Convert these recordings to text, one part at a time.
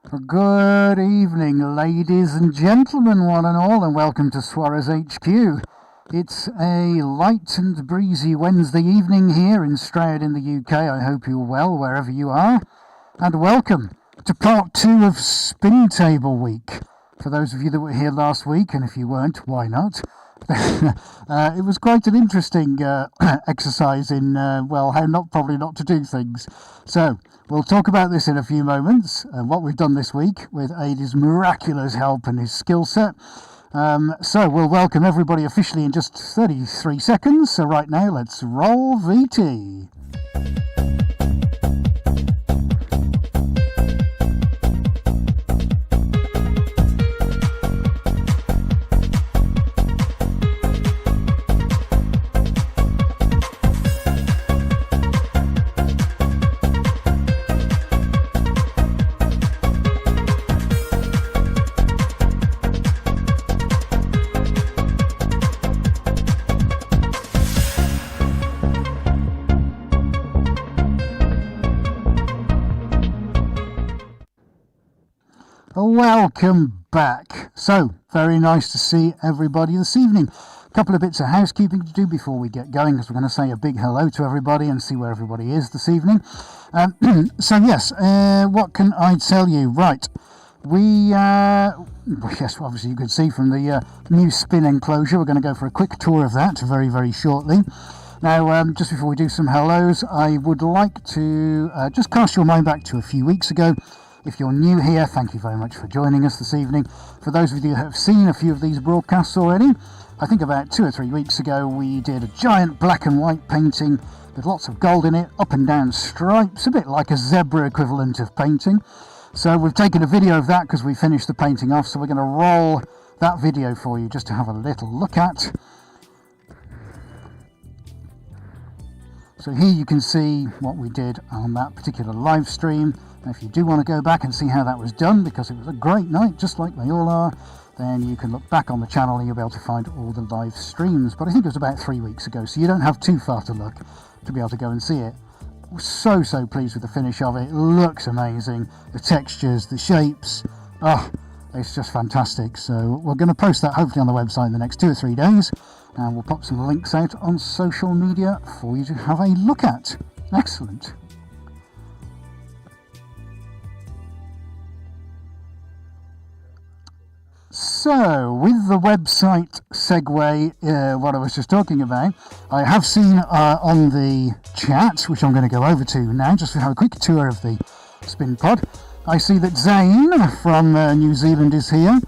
Good evening, ladies and gentlemen, one and all, and welcome to Suarez HQ. It's a light and breezy Wednesday evening here in Stroud in the UK. I hope you're well wherever you are. And welcome to part 2 of Spin Table Week. For those of you that were here last week, and if you weren't, why not? It was quite an interesting exercise in, how probably not to do things. So, we'll talk about this in a few moments, and what we've done this week with Aidy's miraculous help and his skill set. So, we'll welcome everybody officially in just 33 seconds. So right now, let's roll VT. Welcome back. So, very nice to see everybody this evening. A couple of bits of housekeeping to do before we get going, because we're going to say a big hello to everybody and see where everybody is this evening. What can I tell you? Right, obviously you could see from the new spin enclosure, we're going to go for a quick tour of that very, very shortly. Now, just before we do some hellos, I would like to just cast your mind back to a few weeks ago. If you're new here, thank you very much for joining us this evening. For those of you who have seen a few of these broadcasts already, I think about 2 or 3 weeks ago we did a giant black and white painting with lots of gold in it, up and down stripes, a bit like a zebra equivalent of painting. So we've taken a video of that because we finished the painting off, so we're going to roll that video for you just to have a little look at. So here you can see what we did on that particular live stream. And if you do want to go back and see how that was done, because it was a great night, just like they all are, then you can look back on the channel and you'll be able to find all the live streams. But I think it was about 3 weeks ago, so you don't have too far to look to be able to go and see it. We're so pleased with the finish of it. It looks amazing. The textures, the shapes, it's just fantastic. So we're going to post that hopefully on the website in the next 2 or 3 days. And we'll pop some links out on social media for you to have a look at. Excellent. So, with the website segue, what I was just talking about, I have seen on the chat, which I'm going to go over to now, just to have a quick tour of the Spin Pod. I see that Zane from New Zealand is here.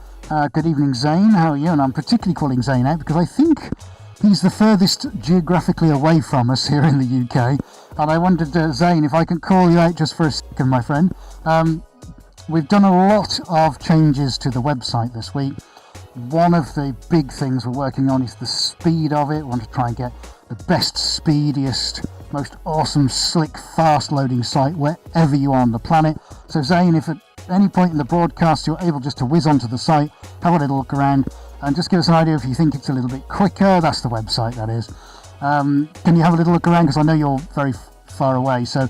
Good evening, Zane. How are you? And I'm particularly calling Zane out because I think he's the furthest geographically away from us here in the UK. And I wondered, Zane, if I can call you out just for a second, my friend. We've done a lot of changes to the website this week. One of the big things we're working on is the speed of it. We want to try and get the best, speediest, most awesome, slick, fast-loading site wherever you are on the planet. So Zane, if at any point in the broadcast you're able just to whiz onto the site, have a little look around, and just give us an idea if you think it's a little bit quicker. That's the website, that is. Can you have a little look around, because I know you're very far away, so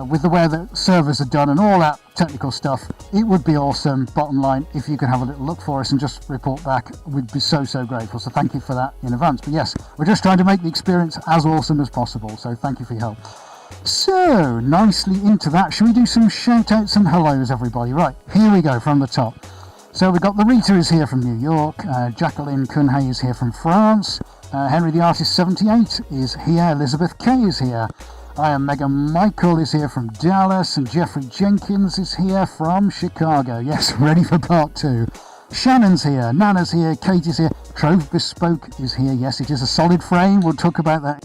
with the way the servers are done and all that technical stuff, it would be awesome, bottom line, if you could have a little look for us and just report back. We'd be so grateful, so thank you for that in advance. But yes, we're just trying to make the experience as awesome as possible, so thank you for your help. So, nicely into that, shall we do some shout outs and hellos, everybody? Right, here we go from the top. So we've got the Rita is here from New York, Jacqueline Cunhay is here from France, Henry the Artist 78 is here, Elizabeth K is here, I am Megan Michael is here from Dallas, and Jeffrey Jenkins is here from Chicago. Yes, ready for part 2. Shannon's here, Nana's here, Katie's here, Trove Bespoke is here. Yes, it is a solid frame. We'll talk about that.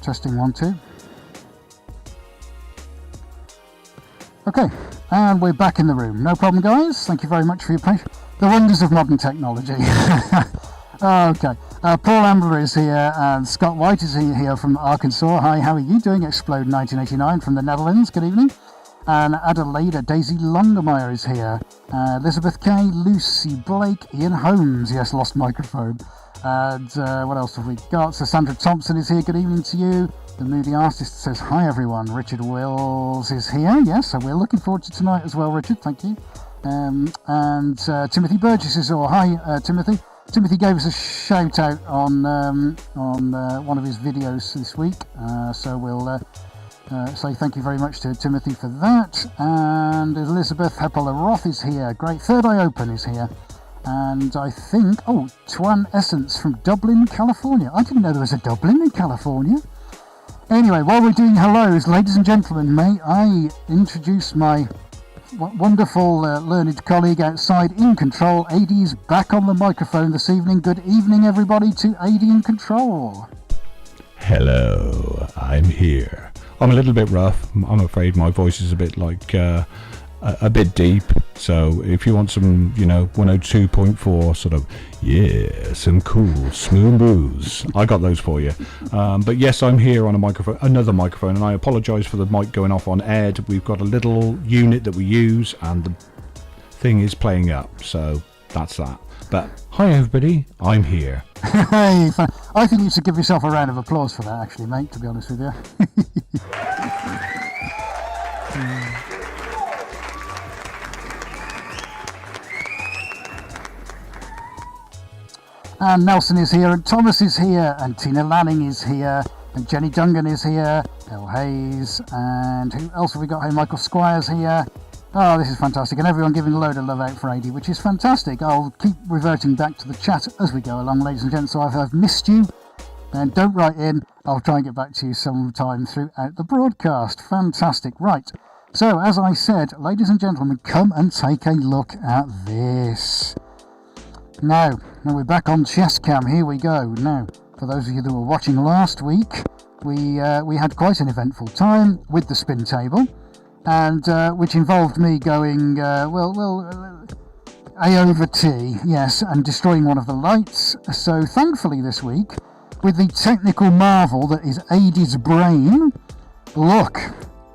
Testing 1, 2. Okay, and we're back in the room. No problem, guys. Thank you very much for your patience. The wonders of modern technology. Okay, Paul Ambler is here, and Scott White is here from Arkansas. Hi, how are you doing? Explode 1989 from the Netherlands. Good evening. And Adelaide Daisy Longermeyer is here. Elizabeth Kay, Lucy Blake, Ian Holmes. Yes, lost microphone. And what else have we got? So Sandra Thompson is here. Good evening to you. The Moody Artist says, hi everyone. Richard Wills is here. Yes, so we're looking forward to tonight as well, Richard. Thank you. And Timothy Burgess is here. Hi, Timothy. Timothy gave us a shout out on one of his videos this week. So we'll say thank you very much to Timothy for that. And Elizabeth Heppola-Roth is here. Great. Third Eye Open is here. And I think, Twan Essence from Dublin, California. I didn't know there was a Dublin in California. Anyway, while we're doing hellos, ladies and gentlemen, may I introduce my wonderful learned colleague outside in control. AD's back on the microphone this evening. Good evening, everybody, to AD in control. Hello, I'm here. I'm a little bit rough. I'm afraid my voice is a bit like a bit deep. So if you want some, 102.4 sort of, some cool smooth moves, I got those for you. But yes, I'm here on another microphone, and I apologise for the mic going off on Ed. We've got a little unit that we use, and the thing is playing up. So that's that. But hi everybody, I'm here. Hey, I think you should give yourself a round of applause for that, actually, mate, to be honest with you. And Nelson is here, and Thomas is here, and Tina Lanning is here, and Jenny Dungan is here, El Hayes, and who else have we got here? Michael Squires here. Oh, this is fantastic, and everyone giving a load of love out for AD, which is fantastic. I'll keep reverting back to the chat as we go along, ladies and gents, so if I've missed you, then don't write in. I'll try and get back to you sometime throughout the broadcast. Fantastic. Right, so as I said, ladies and gentlemen, come and take a look at this. Now we're back on chess cam. Here we go. Now, for those of you that were watching last week, we had quite an eventful time with the spin table, and which involved me going A over T, yes, and destroying one of the lights. So thankfully this week, with the technical marvel that is AD's brain, look,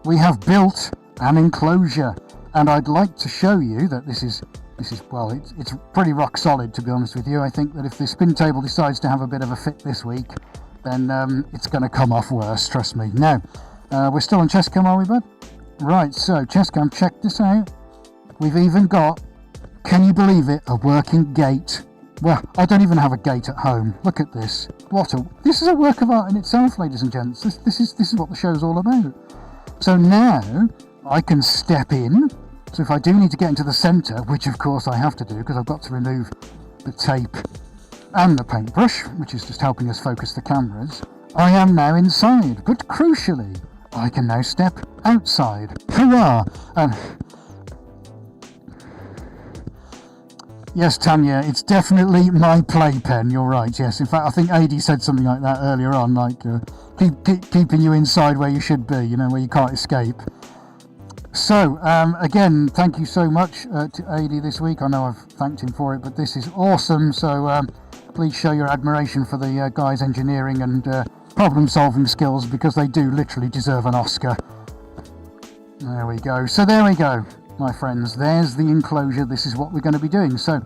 we have built an enclosure, and I'd like to show you that this is it's pretty rock solid, to be honest with you. I think that if the spin table decides to have a bit of a fit this week, then it's going to come off worse, trust me. Now, we're still on Chesscam, are we, bud? Right, so Chesscam, check this out. We've even got, can you believe it, a working gate. Well, I don't even have a gate at home. Look at this. This is a work of art in itself, ladies and gents. This is what the show's all about. So now I can step in. So if I do need to get into the centre, which of course I have to do because I've got to remove the tape and the paintbrush, which is just helping us focus the cameras, I am now inside. But crucially, I can now step outside. Hurrah! And yes, Tanya, it's definitely my playpen. You're right. Yes, in fact, I think AD said something like that earlier on, like keeping you inside where you should be. Where you can't escape. So, again, thank you so much to AD this week. I know I've thanked him for it, but this is awesome. So, please show your admiration for the guys' engineering and problem-solving skills, because they do literally deserve an Oscar. There we go. So there we go, my friends. There's the enclosure. This is what we're going to be doing. So,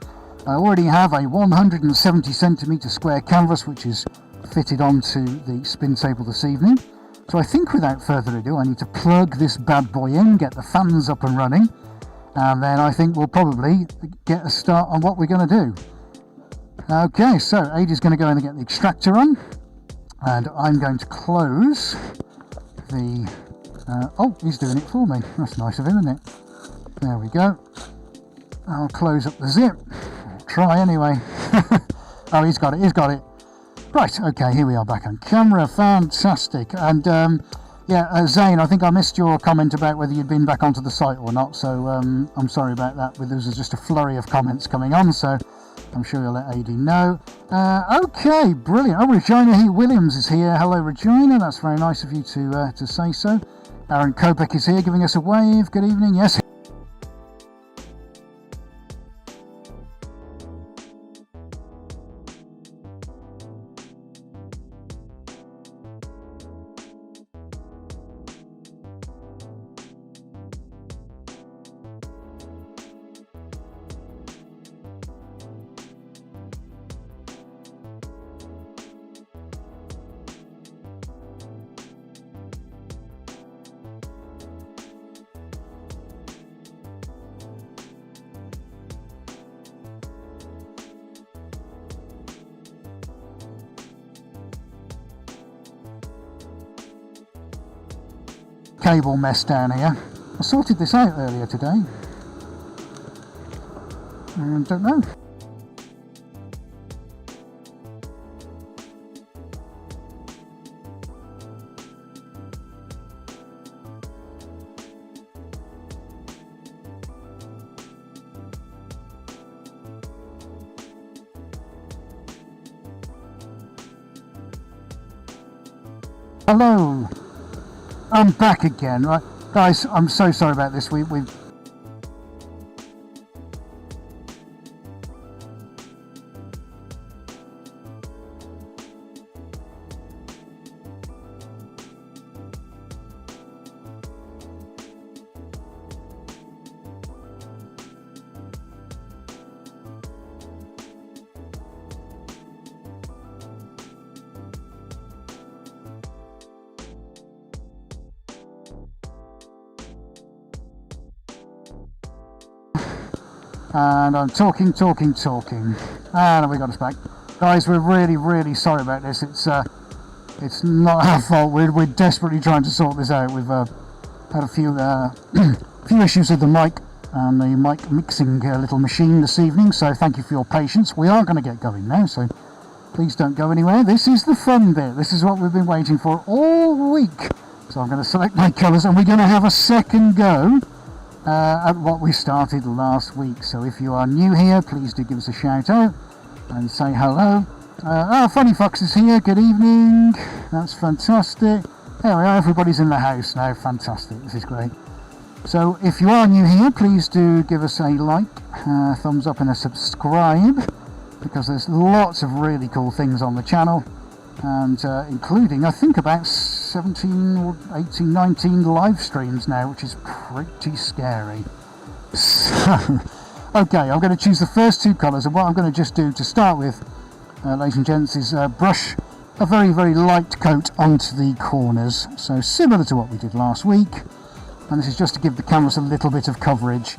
I already have a 170 centimetre square canvas, which is fitted onto the spin table this evening. So I think without further ado, I need to plug this bad boy in, get the fans up and running, and then I think we'll probably get a start on what we're going to do. Okay, so Ada's going to go in and get the extractor on, and I'm going to close the... he's doing it for me. That's nice of him, isn't it? There we go. I'll close up the zip. I'll try anyway. Oh, he's got it. Right, okay, here we are back on camera. Fantastic. And Zane, I think I missed your comment about whether you'd been back onto the site or not, so I'm sorry about that. There was just a flurry of comments coming on, so I'm sure you'll let AD know. Okay, brilliant. Oh, Regina Heat Williams is here. Hello, Regina. That's very nice of you to say so. Aaron Kopeck is here giving us a wave. Good evening. Yes. Cable mess down here. I sorted this out earlier today. I don't know. Hello. I'm back again, right? Guys, I'm so sorry about this. We've and I'm talking, and we got us back. Guys, we're really sorry about this. It's not our fault. We're desperately trying to sort this out. We've had a few issues with the mic and the mic mixing little machine this evening, so thank you for your patience. We are going to get going now, so please don't go anywhere. This is the fun bit. This is what we've been waiting for all week. So I'm going to select my colours, and we're going to have a second go at what we started last week. So if you are new here, please do give us a shout out and say hello. Funny Fox is here. Good evening. That's fantastic. There we are. Everybody's in the house now. Fantastic. This is great. So if you are new here, please do give us a like, thumbs up and a subscribe, because there's lots of really cool things on the channel, and including I think about 17 or 18, 19 live streams now, which is pretty scary. So, okay, I'm going to choose the first two colours, and what I'm going to just do to start with, ladies and gents, is brush a very light coat onto the corners, so similar to what we did last week, and this is just to give the canvas a little bit of coverage,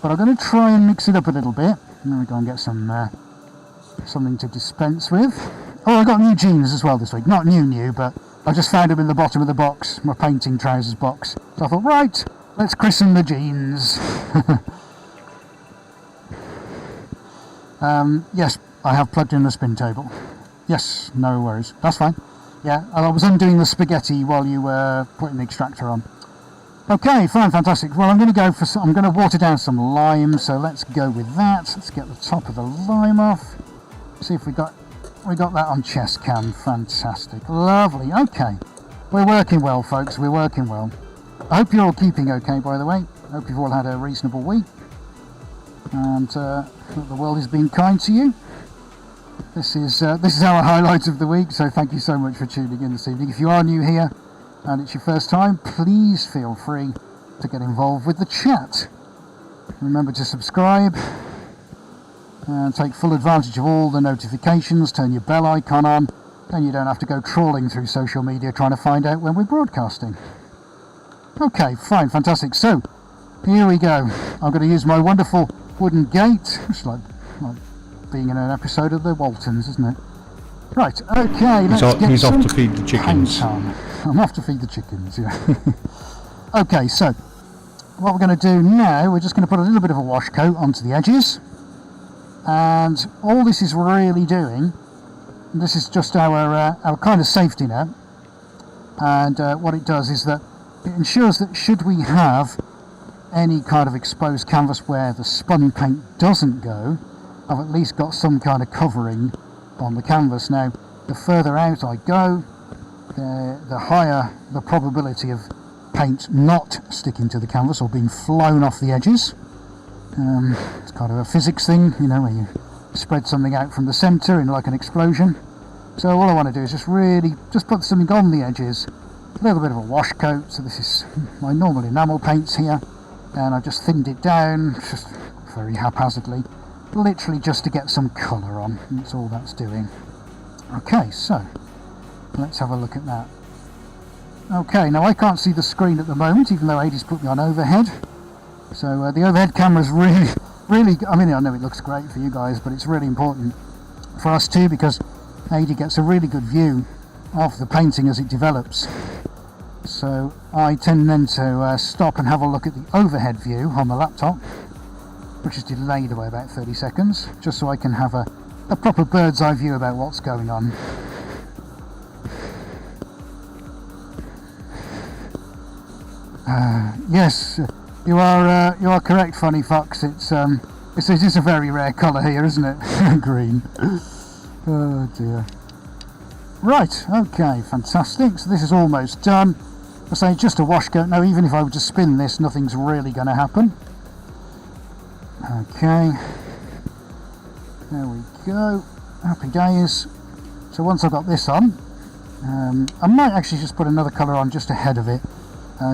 but I'm going to try and mix it up a little bit. Let me go and get some something to dispense with. Oh, I got new jeans as well this week. Not new, but I just found them in the bottom of the box, my painting trousers box. So I thought, right, let's christen the jeans. Yes, I have plugged in the spin table. Yes, no worries. That's fine. Yeah, I was undoing the spaghetti while you were putting the extractor on. Okay, fine, fantastic. Well, I'm going to water down some lime, so let's go with that. Let's get the top of the lime off. See if we got that on chest cam. Fantastic, lovely. Okay, we're working well, folks. We're working well. I hope you're all keeping okay, by the way. I hope you've all had a reasonable week, and that the world has been kind to you. This is our highlight of the week. So thank you so much for tuning in this evening. If you are new here and it's your first time, please feel free to get involved with the chat. Remember to subscribe and take full advantage of all the notifications. Turn your bell icon on, then you don't have to go trawling through social media trying to find out when we're broadcasting. Okay, fine, fantastic. So here we go. I'm going to use my wonderful wooden gate. It's like being in an episode of the Waltons, isn't it? Right, okay, he's off to feed the chickens. I'm off to feed the chickens, yeah. Okay, so what we're going to do now, we're just going to put a little bit of a wash coat onto the edges. And all this is really doing, this is just our kind of safety net, and what it does is that it ensures that should we have any kind of exposed canvas where the spun paint doesn't go, I've at least got some kind of covering on the canvas. Now, the further out I go, the higher the probability of paint not sticking to the canvas or being flown off the edges. It's kind of a physics thing, you know, where you spread something out from the centre in like an explosion. So all I want to do is just put something on the edges, a little bit of a wash coat. So this is my normal enamel paints here, and I've just thinned it down, just very haphazardly, literally just to get some colour on. That's all that's doing. Okay, so let's have a look at that. Okay, now I can't see the screen at the moment, even though Adie's put me on overhead. So the overhead camera is really, I mean, I know it looks great for you guys, but it's really important for us too, because Adie gets a really good view of the painting as it develops. So I tend then to stop and have a look at the overhead view on the laptop, which is delayed by about 30 seconds, just so I can have a proper bird's eye view about what's going on. Yes, you are correct, Funny Fox. It is a very rare colour here, isn't it? Green. Oh dear. Right, okay, fantastic. So this is almost done. I say just a wash coat. Now, even if I were to spin this, nothing's really going to happen. Okay. There we go. Happy days. So once I've got this on, I might actually just put another colour on just ahead of it,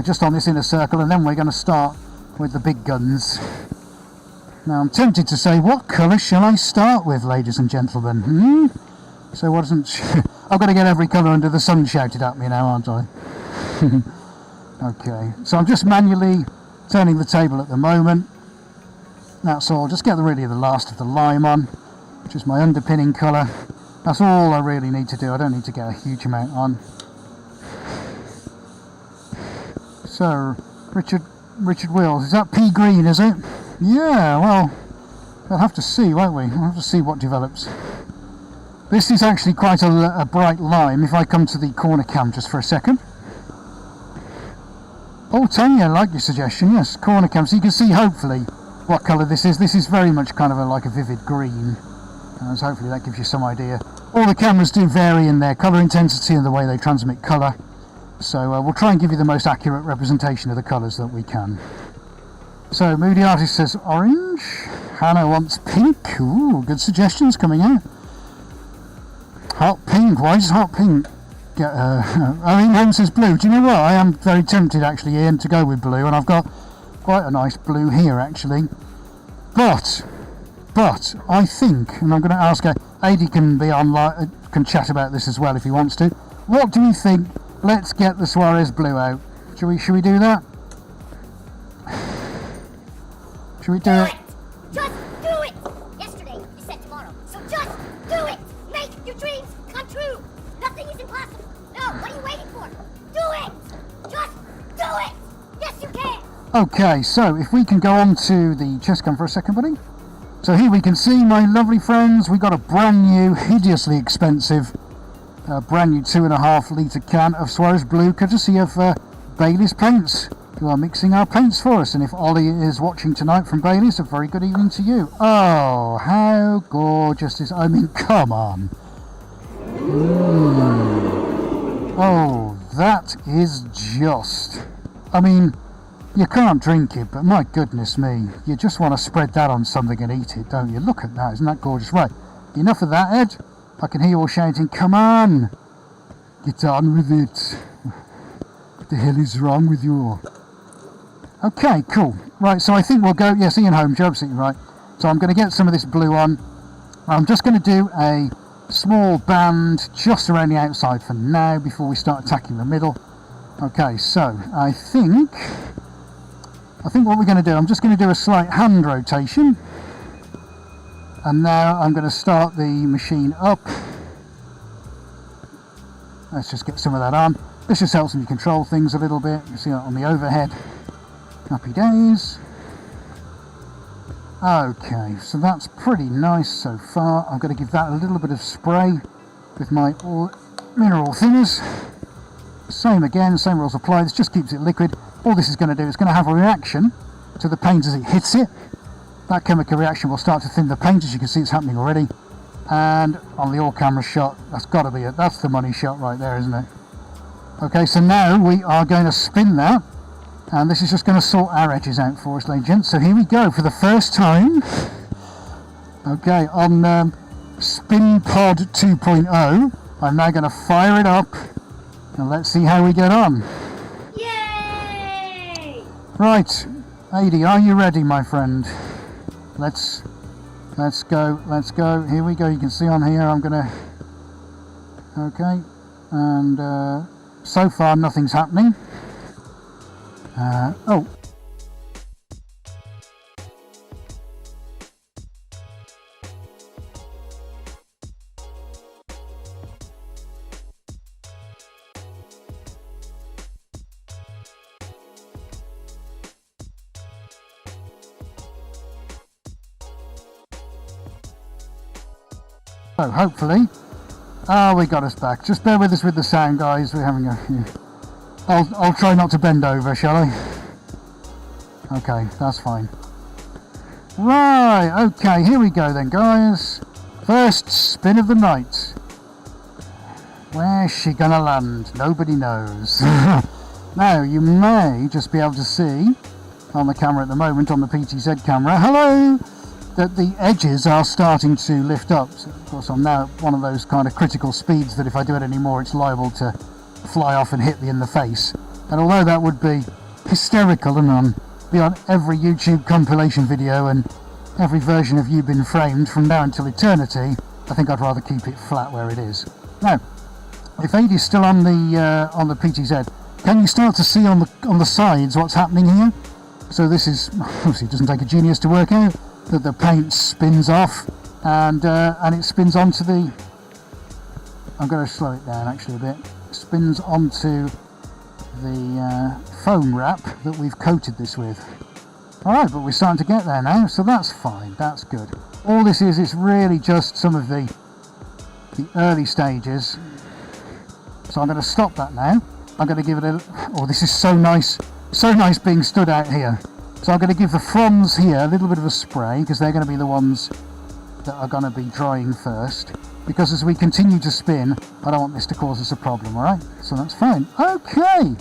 just on this inner circle, and then we're going to start with the big guns. Now I'm tempted to say, what colour shall I start with, ladies and gentlemen? So what isn't... I've got to get every colour under the sun shouted at me now, aren't I? Okay, so I'm just manually turning the table at the moment. That's all. Just get really the last of the lime on, which is my underpinning colour. That's all I really need to do. I don't need to get a huge amount on. So, Richard Wills, is that pea green, is it? Yeah, well, we'll have to see, won't we? We'll have to see what develops. This is actually quite a bright lime. If I come to the corner cam just for a second. Oh, Tanya, I like your suggestion, yes, corner cam, so you can see hopefully what colour this is. This is very much kind of like a vivid green. So hopefully that gives you some idea. All the cameras do vary in their colour intensity and the way they transmit colour. So we'll try and give you the most accurate representation of the colours that we can. So Moody Artist says orange. Hannah wants pink. Ooh, good suggestions coming out. Hot pink. Why does hot pink get... Ian says blue. Do you know what? I am very tempted actually, Ian, to go with blue. And I've got quite a nice blue here actually. But I think, and I'm going to ask Adie can be online, can chat about this as well if he wants to. What do you think? Let's get the Suarez blue out. Should we do that? Should we do it? Just do it! Yesterday, you said tomorrow. So just do it! Make your dreams come true! Nothing is impossible. No, what are you waiting for? Do it! Just do it! Yes, you can! Okay, so if we can go on to the chest cam for a second, buddy. So here we can see, my lovely friends, we got a brand new, hideously expensive, brand new 2.5 litre can of Suarez Blue, courtesy of Bailey's Paints, who are mixing our paints for us. And if Ollie is watching tonight from Bailey's, a very good evening to you. Oh, how gorgeous is... I mean, come on. Oh, that is just... I mean, you can't drink it, but my goodness me, you just want to spread that on something and eat it, don't you? Look at that, isn't that gorgeous? Right, enough of that, Ed. I can hear you all shouting, come on, get on with it. What the hell is wrong with you? Okay, cool. Right, so I think we'll go, yes, Ian Holmes, you're absolutely right. So I'm going to get some of this blue on. I'm just going to do a small band just around the outside for now before we start attacking the middle. Okay, so I think what we're going to do, I'm just going to do a slight hand rotation. And now I'm going to start the machine up. Let's just get some of that on. This just helps me control things a little bit. You see that on the overhead. Happy days. Okay, so that's pretty nice so far. I'm going to give that a little bit of spray with my mineral thinners. Same again, same rules apply. This just keeps it liquid. All this is going to do is going to have a reaction to the paint as it hits it. that chemical reaction will start to thin the paint. As you can see, it's happening already. And on the all camera shot, that's got to be it. That's the money shot right there, isn't it? Okay, so now we are going to spin that, and this is just going to sort our edges out for us, ladies and gents. So here we go for the first time. Okay, on Spin Pod 2.0, I'm now going to fire it up, and let's see how we get on. Yay! Right, Adi, are you ready, my friend? Let's go, here we go. You can see on here I'm gonna, okay, and so far nothing's happening. Oh, so hopefully, we got us back. Just bear with us with the sound, guys. We're having a. I'll try not to bend over, shall I? Okay, that's fine. Right. Okay, here we go then, guys. First spin of the night. Where's she gonna land? Nobody knows. Now you may just be able to see on the camera at the moment, on the PTZ camera. Hello. That the edges are starting to lift up. So of course, I'm now at one of those kind of critical speeds that if I do it anymore, it's liable to fly off and hit me in the face. And although that would be hysterical and be on every YouTube compilation video and every version of You've Been Framed from now until eternity, I think I'd rather keep it flat where it is. Now, if Adie's still on the PTZ, can you start to see on the sides what's happening here? So this is obviously, it doesn't take a genius to work out that the paint spins off and it spins onto the. I'm going to slow it down actually a bit. Spins onto the foam wrap that we've coated this with. Alright, but we're starting to get there now, so that's fine, that's good. All this is really just some of the early stages. So I'm going to stop that now. I'm going to give it a. Oh, this is so nice being stood out here. So I'm going to give the fronds here a little bit of a spray, because they're going to be the ones that are going to be drying first. Because as we continue to spin, I don't want this to cause us a problem, alright? So that's fine. Okay,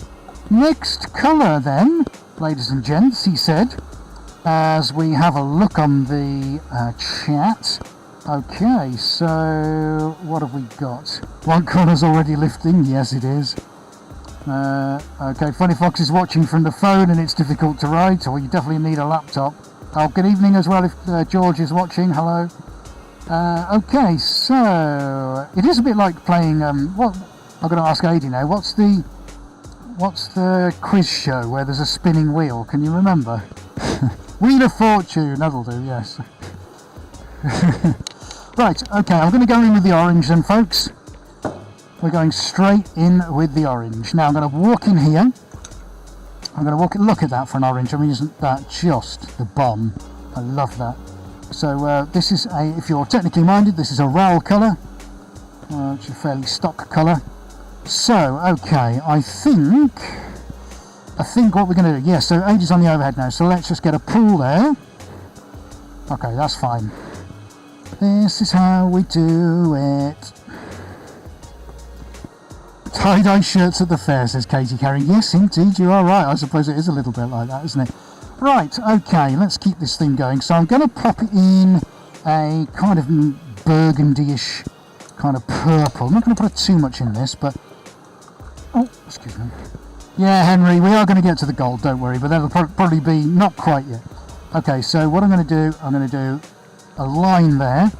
next colour then, ladies and gents, he said, as we have a look on the chat. Okay, so what have we got? One colour's already lifting, yes it is. Okay, Funny Fox is watching from the phone and it's difficult to write, or you definitely need a laptop. Oh, good evening as well if George is watching, hello. Okay, so it is a bit like playing, what, I'm going to ask Adi now, what's the quiz show where there's a spinning wheel, can you remember? Wheel of Fortune, that'll do, yes. Right, okay, I'm going to go in with the orange then, folks. We're going straight in with the orange. Now I'm going to walk in here. I'm going to walk. Look at that for an orange. I mean, isn't that just the bomb? I love that. So this is a, if you're technically minded, this is a RAL colour, which is a fairly stock colour. So, okay, I think what we're going to do, yes, so Adi's on the overhead now, so let's just get a pull there. Okay, that's fine. This is how we do it. Tie-dye shirts at the fair, says Katie Carey. Yes, indeed, you are right. I suppose it is a little bit like that, isn't it? Right, okay, let's keep this thing going. So I'm going to pop it in a kind of burgundy-ish kind of purple. I'm not going to put too much in this, but... Oh, excuse me. Yeah, Henry, we are going to get to the gold, don't worry, but that'll probably be not quite yet. Okay, so what I'm going to do, I'm going to do a line there.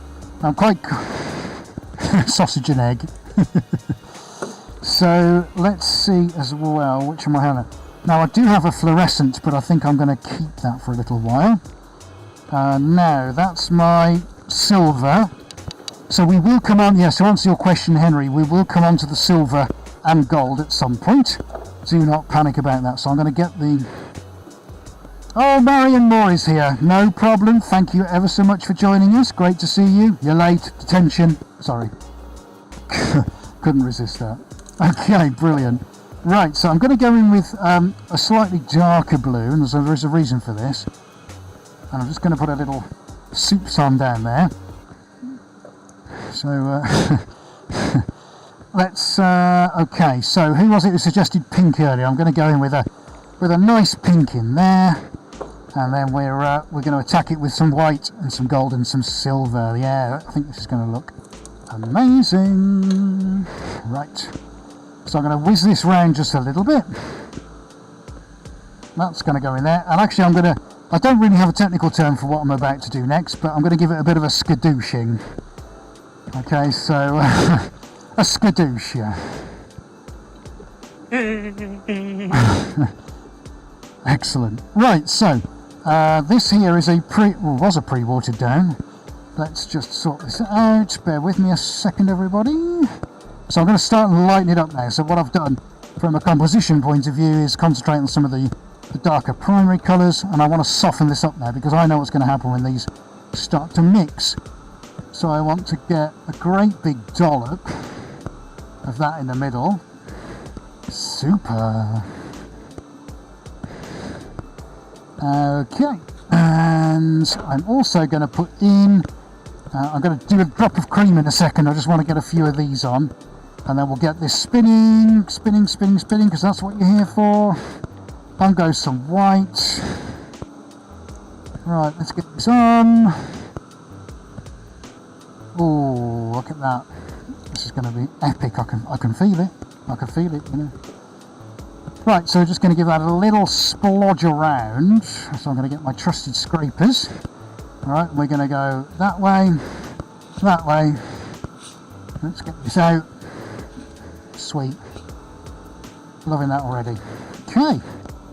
I'm quite... sausage and egg. So let's see as well, which am I having? Now I do have a fluorescent, but I think I'm going to keep that for a little while. Now that's my silver. So we will come on, yes, to answer your question, Henry, we will come on to the silver and gold at some point. Do not panic about that. So I'm going to get the... Oh, Marion Moore is here. No problem. Thank you ever so much for joining us. Great to see you. You're late. Detention. Sorry. Couldn't resist that. Okay, brilliant. Right, so I'm going to go in with a slightly darker blue, and there is a reason for this. and I'm just going to put a little soup song down there. So let's okay, so who was it who suggested pink earlier? I'm going to go in with a nice pink in there, and then we're going to attack it with some white and some gold and some silver. Yeah, I think this is going to look amazing. Right, so I'm going to whiz this round just a little bit. That's going to go in there, and actually I don't really have a technical term for what I'm about to do next, but I'm going to give it a bit of a skadooshing. Okay, so a skadoosh. Excellent. Right, so this here is was a pre-watered down. Let's just sort this out. Bear with me a second, everybody. So I'm going to start and lighten it up now. So what I've done from a composition point of view is concentrate on some of the darker primary colours, and I want to soften this up now because I know what's going to happen when these start to mix. So I want to get a great big dollop of that in the middle. Super. Okay, and I'm also going to put in, I'm going to do a drop of cream in a second. I just want to get a few of these on, and then we'll get this spinning, because that's what you're here for. On goes some white. Right, let's get this on. Oh, look at that. This is going to be epic. I can feel it. I can feel it, you know. Right, so we're just going to give that a little splodge around. So I'm going to get my trusted scrapers. Alright, we're going to go that way, that way. Let's get this out. Sweet. Loving that already. Okay.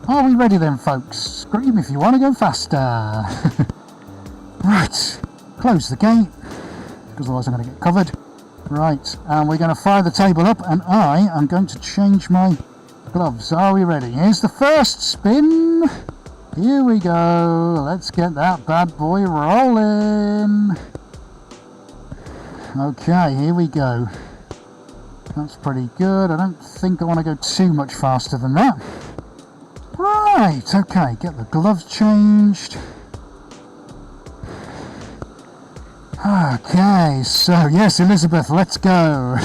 Are we ready then, folks? Scream if you want to go faster. Right. Close the gate, because otherwise I'm going to get covered. Right, and we're going to fire the table up, and I am going to change my gloves. Are we ready? Here's the first spin. Here we go. Let's get that bad boy rolling. Okay, here we go. That's pretty good. I don't think I want to go too much faster than that. Right, okay, get the gloves changed. Okay, so yes, Elizabeth, let's go.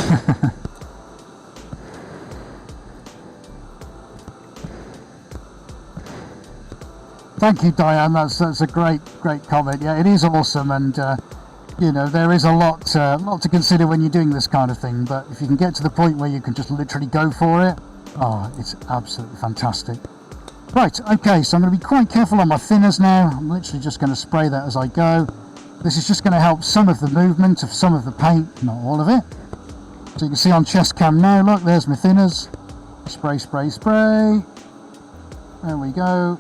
Thank you, Diane. That's a great comment. Yeah, it is awesome, and you know, there is a lot to consider when you're doing this kind of thing. But if you can get to the point where you can just literally go for it, oh, it's absolutely fantastic. Right, okay, so I'm going to be quite careful on my thinners now. I'm literally just going to spray that as I go. This is just going to help some of the movement of some of the paint, not all of it. So you can see on chest cam now, look, there's my thinners. Spray, spray, spray. There we go.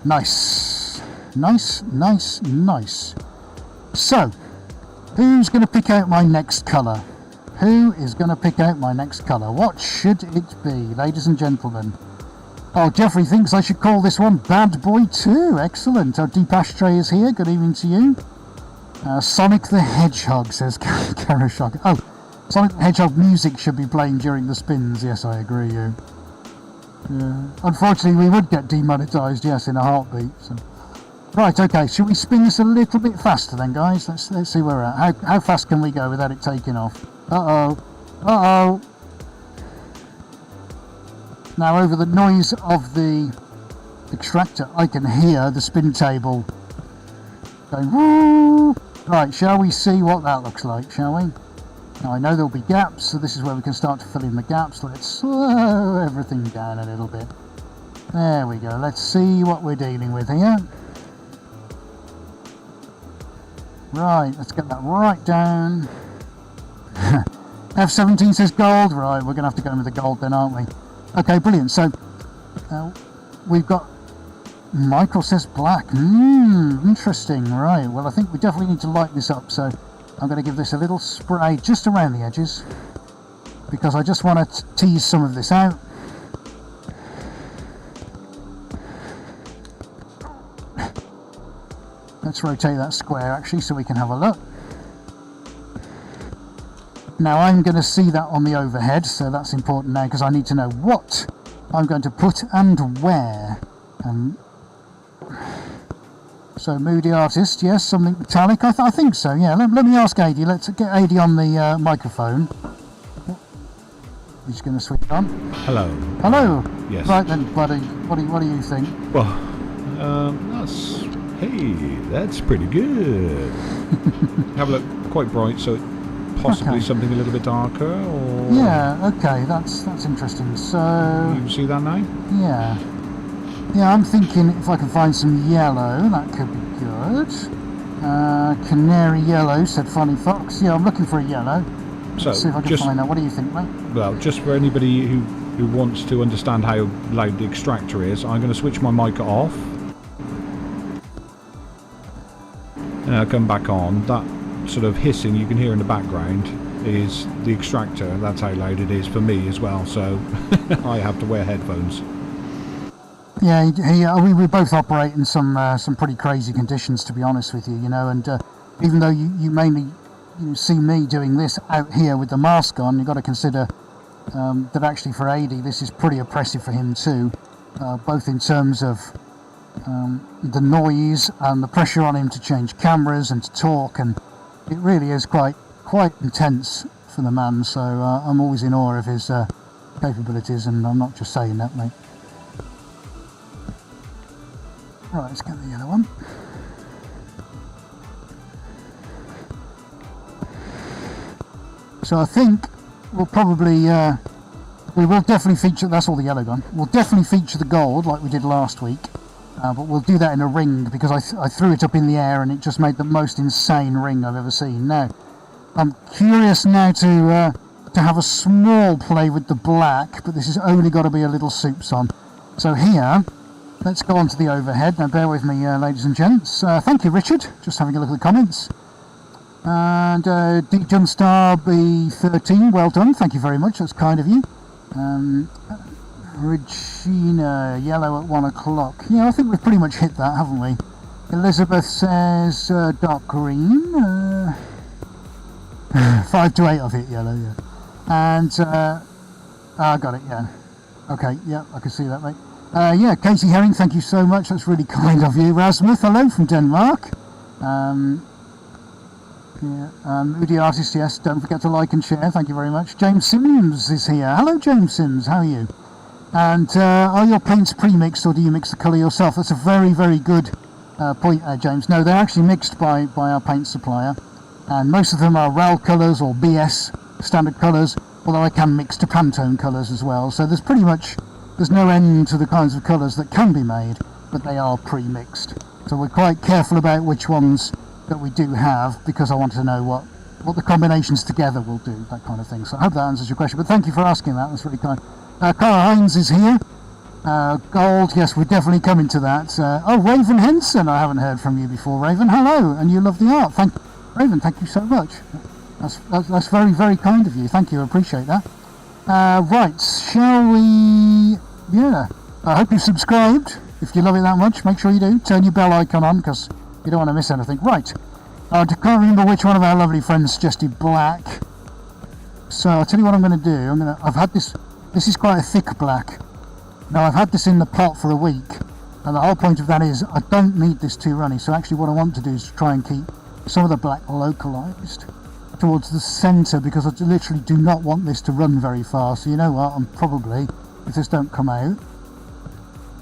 Nice. Nice, nice, nice. So, who's going to pick out my next colour? Who is going to pick out my next colour? What should it be, ladies and gentlemen? Oh, Jeffrey thinks I should call this one Bad Boy 2. Excellent. Oh, Deep Ashtray is here. Good evening to you. Sonic the Hedgehog, says Karashok. Oh, Sonic the Hedgehog music should be playing during the spins. Yes, I agree. Yeah. Unfortunately, we would get demonetised, yes, in a heartbeat. So. Right, okay. Should we spin this a little bit faster then, guys? Let's see where we're at. How fast can we go without it taking off? Uh-oh. Uh-oh. Now, over the noise of the extractor, I can hear the spin table going, woo! Right, shall we see what that looks like, shall we? Now, I know there'll be gaps, so this is where we can start to fill in the gaps. Let's slow everything down a little bit. There we go. Let's see what we're dealing with here. Right, let's get that right down. F17 says gold. Right, we're going to have to go in with the gold then, aren't we? Okay, brilliant. So, we've got... Michael says black. Interesting. Right, well, I think we definitely need to lighten this up. So, I'm going to give this a little spray just around the edges, because I just want to tease some of this out. Let's rotate that square, actually, so we can have a look. Now I'm going to see that on the overhead, so that's important now because I need to know what I'm going to put and where. And So Moody Artist, yes, something metallic. I think so. Yeah. Let me ask Adi. Let's get Adi on the microphone. He's going to switch on. Hello. Hello. Yes. Right then, buddy. What do you think? Well, that's pretty good. Have a look. Quite bright, so possibly Okay. something a little bit darker, or Yeah. Okay. That's interesting. So you see that now? yeah. Yeah. I'm thinking if I can find some yellow, that could be good. Canary yellow, said Funny Fox. Yeah, I'm looking for a yellow. So Let's see if I can just find out. What do you think, mate? well, just for anybody who wants to understand how loud the extractor is, I'm going to switch my mic off, and I'll come back on. That sort of hissing you can hear in the background is the extractor. That's how loud it is for me as well. So I have to wear headphones. Yeah, we both operate in some pretty crazy conditions, to be honest with you, and even though you mainly see me doing this out here with the mask on, you've got to consider that actually for AD this is pretty oppressive for him too, both in terms of the noise and the pressure on him to change cameras and to talk, and it really is quite intense for the man, so I'm always in awe of his capabilities, and I'm not just saying that, mate. Right, let's get the yellow one. So I think we'll probably, we will definitely feature, that's all the yellow gone, we'll definitely feature the gold like we did last week, but we'll do that in a ring because I threw it up in the air and it just made the most insane ring I've ever seen. Now, I'm curious now to have a small play with the black, but this has only got to be a little soups on. So here, let's go on to the overhead. Now bear with me, ladies and gents. Thank you, Richard. Just having a look at the comments. And D. Junstar B13, well done. Thank you very much. That's kind of you. Regina, yellow at 1 o'clock. Yeah, I think we've pretty much hit that, haven't we? Elizabeth says dark green. 5 to 8 of it, yellow, yeah. And, I got it, yeah. Okay, yeah, I can see that, mate. Yeah, Casey Herring, thank you so much. That's really kind of you. Rasmuth, hello from Denmark. Moody Artist, yes, don't forget to like and share. Thank you very much. James Sims is here. Hello, James Sims. How are you? And are your paints pre-mixed or do you mix the colour yourself? That's a very, very good point, James. No, they're actually mixed by our paint supplier. And most of them are RAL colours or BS standard colours, although I can mix to Pantone colours as well. So there's no end to the kinds of colours that can be made, but they are pre-mixed. So we're quite careful about which ones that we do have, because I want to know what the combinations together will do, that kind of thing. So I hope that answers your question, but thank you for asking that. That's really kind. Cara Hines is here. Gold, yes, we're definitely coming to that. Raven Henson, I haven't heard from you before, Raven. Hello, and you love the art. Raven, thank you so much. That's very, very kind of you. Thank you, I appreciate that. Right, shall we... Yeah, I hope you've subscribed. If you love it that much, make sure you do. Turn your bell icon on, because you don't want to miss anything. Right, I can't remember which one of our lovely friends suggested black. So I'll tell you what I'm going to do. I've had this is quite a thick black. Now I've had this in the pot for a week, and the whole point of that is I don't need this too runny. So actually what I want to do is try and keep some of the black localized towards the center, because I literally do not want this to run very far. So you know what, I'm probably, if this don't come out,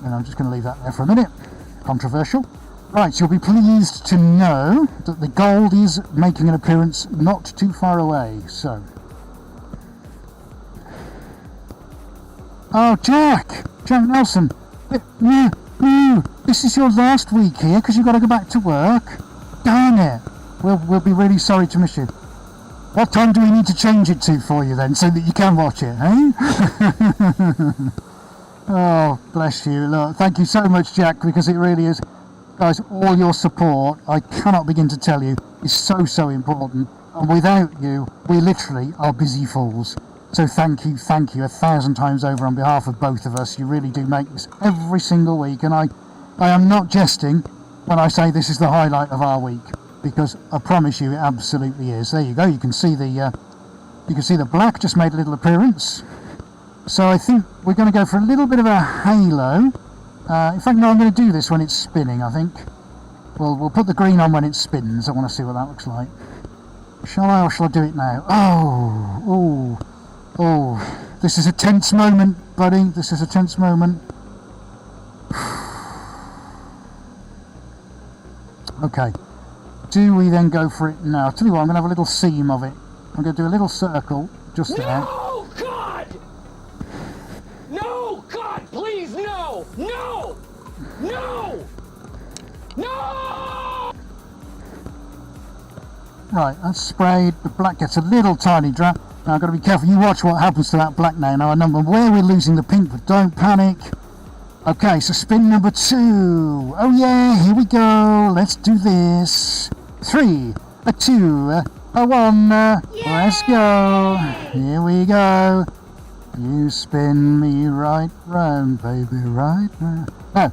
then I'm just going to leave that there for a minute. Controversial. Right, you'll be pleased to know that the gold is making an appearance not too far away. So, oh, Jack Nelson, this is your last week here because you've got to go back to work. Darn it, we'll be really sorry to miss you. What time do we need to change it to for you then, so that you can watch it, eh? Oh, bless you. Look, thank you so much, Jack, because it really is, guys, all your support, I cannot begin to tell you, is so, so important. And without you, we literally are busy fools. So thank you 1,000 times over on behalf of both of us. You really do make this every single week, and I am not jesting when I say this is the highlight of our week, because I promise you it absolutely is. There you go. You can see the black just made a little appearance. So I think we're going to go for a little bit of a halo. In fact, no, I'm going to do this when it's spinning, I think. We'll put the green on when it spins. I want to see what that looks like. Shall I, or shall I do it now? Oh. This is a tense moment, buddy. This is a tense moment. Okay. Do we then go for it now? I'll tell you what, I'm going to have a little seam of it. I'm going to do a little circle just there. No, God! No, God, please, no! No! No! No! Right, that's sprayed. The black gets a little tiny drop. Now I've got to be careful. You watch what happens to that black now. Now I know where we're losing the pink, but don't panic. Okay, so spin number 2. Oh yeah, here we go. Let's do this. 3, a 2, a 1. Let's go. Here we go. You spin me right round, baby, right round. Now,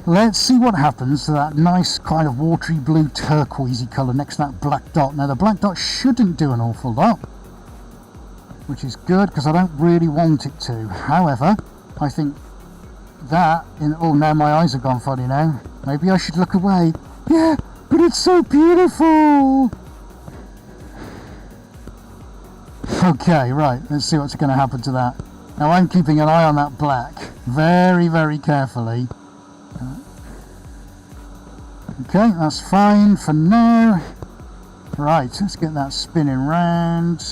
let's see what happens to that nice kind of watery blue turquoisey colour next to that black dot. Now the black dot shouldn't do an awful lot, which is good because I don't really want it to. However, I think that oh, now my eyes have gone funny now. Maybe I should look away. Yeah, but it's so beautiful. Okay, right, let's see what's going to happen to that. Now I'm keeping an eye on that black very, very carefully. Okay, that's fine for now. Right, let's get that spinning round.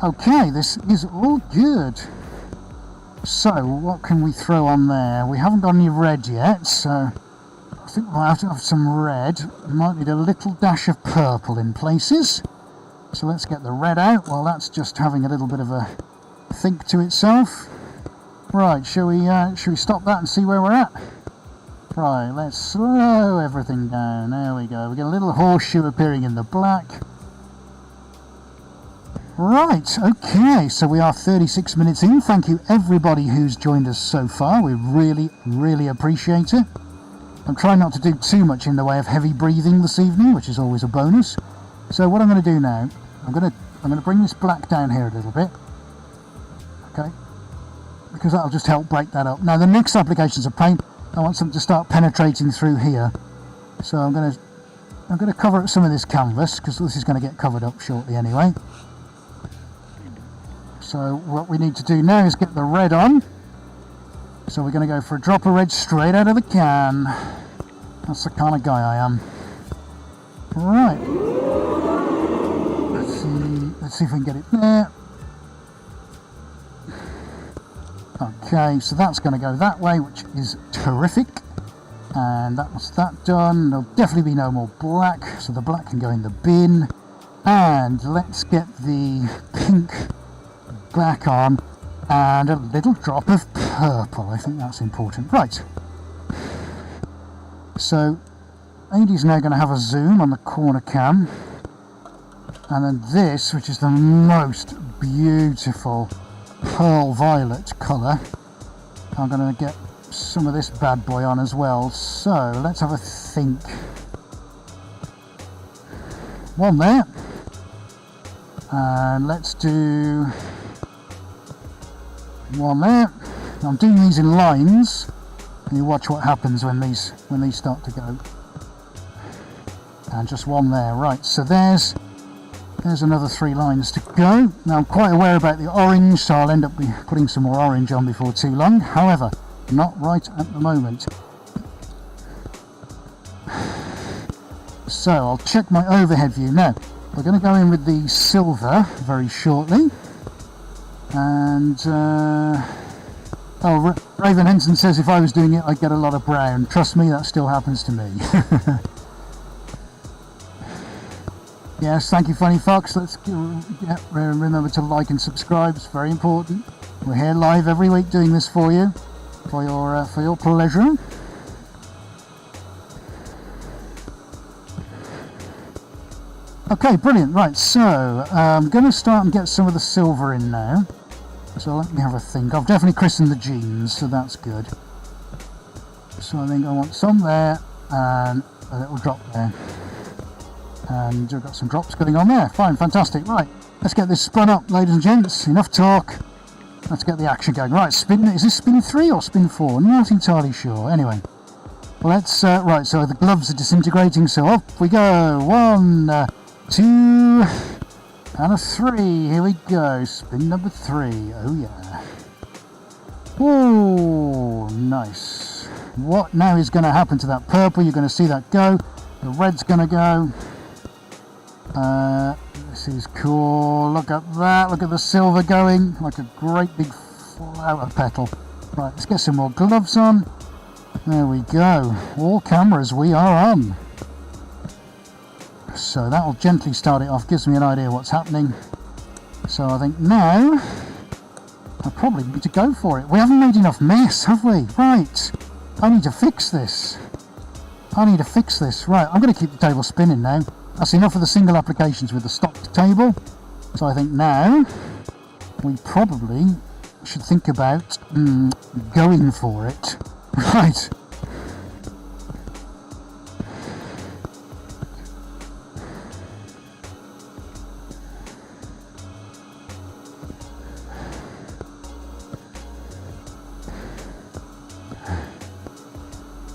Okay, this is all good. So, what can we throw on there? We haven't got any red yet, so I think we'll have to have some red. We might need a little dash of purple in places. So let's get the red out while that's just having a little bit of a think to itself. Right, shall we stop that and see where we're at? Right, let's slow everything down. There we go. We get a little horseshoe appearing in the black. Right, okay, so we are 36 minutes in. Thank you everybody who's joined us so far. We really, really appreciate it. I'm trying not to do too much in the way of heavy breathing this evening, which is always a bonus. So what I'm going to do now, I'm going to bring this black down here a little bit. Okay, because that'll just help break that up. Now the next applications of paint, I want something to start penetrating through here. So I'm going to cover up some of this canvas because this is going to get covered up shortly anyway. So what we need to do now is get the red on. So we're going to go for a drop of red straight out of the can. That's the kind of guy I am. Right. Let's see if we can get it there. Okay, so that's going to go that way, which is terrific. And that's that done. There'll definitely be no more black, so the black can go in the bin. And let's get the pink back on and a little drop of purple. I think that's important. Right. So Adie's now going to have a zoom on the corner cam. And then this, which is the most beautiful pearl violet colour, I'm going to get some of this bad boy on as well. So let's have a think. One there. And let's do one there. I'm doing these in lines, and you watch what happens when these start to go. And just one there. Right, so there's another 3 lines to go. Now I'm quite aware about the orange, so I'll end up putting some more orange on before too long. However, not right at the moment. So I'll check my overhead view now. We're going to go in with the silver very shortly. And Raven Henson says if I was doing it I'd get a lot of brown. Trust me, that still happens to me. Yes, thank you, Funny Fox. Let's remember to like and subscribe. It's very important. We're here live every week doing this for you, for your pleasure. Okay, brilliant. Right, so I'm going to start and get some of the silver in now. So let me have a think. I've definitely christened the jeans, so that's good. So I think I want some there and a little drop there. And we've got some drops going on there. Fine, fantastic. Right, let's get this spun up, ladies and gents. Enough talk. Let's get the action going. Right, spin. Is this spin 3 or spin 4? Not entirely sure. Anyway, Let's, right, so the gloves are disintegrating, so off we go. 1, 2, and a 3. Here we go. Spin number 3. Oh, yeah. Oh, nice. What now is going to happen to that purple? You're going to see that go. The red's going to go. This is cool. Look at that. Look at the silver going. Like a great big flower petal. Right, let's get some more gloves on. There we go. All cameras we are on. So that'll gently start it off. Gives me an idea what's happening. So I think now I probably need to go for it. We haven't made enough mess, have we? Right. I need to fix this. Right, I'm going to keep the table spinning now. That's enough of the single applications with the stopped table. So I think now we probably should think about going for it. Right.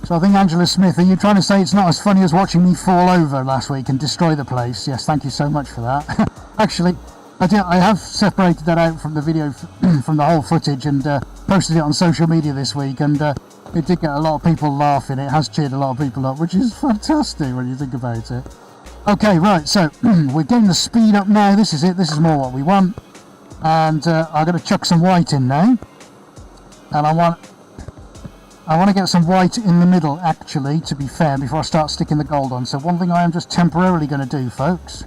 So I think Angela Smith, are you trying to say it's not as funny as watching me fall over last week and destroy the place? Yes, thank you so much for that. Actually, I have separated that out from the video, from the whole footage, and posted it on social media this week, and it did get a lot of people laughing. It has cheered a lot of people up, which is fantastic when you think about it. Okay, right, so we're getting the speed up now. This is it. This is more what we want. And I'm going to chuck some white in now. And I want to get some white in the middle, actually, to be fair, before I start sticking the gold on. So one thing I am just temporarily going to do, folks.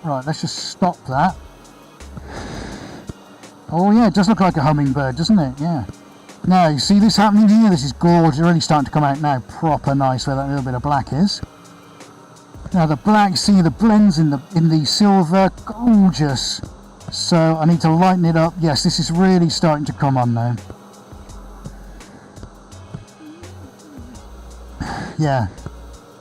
Right, let's just stop that. Oh yeah, it does look like a hummingbird, doesn't it? Yeah. Now, you see this happening here? This is gorgeous. Really starting to come out now. Proper nice where that little bit of black is. Now the black, see the blends in the silver. Gorgeous. So I need to lighten it up. Yes, this is really starting to come on now. Yeah.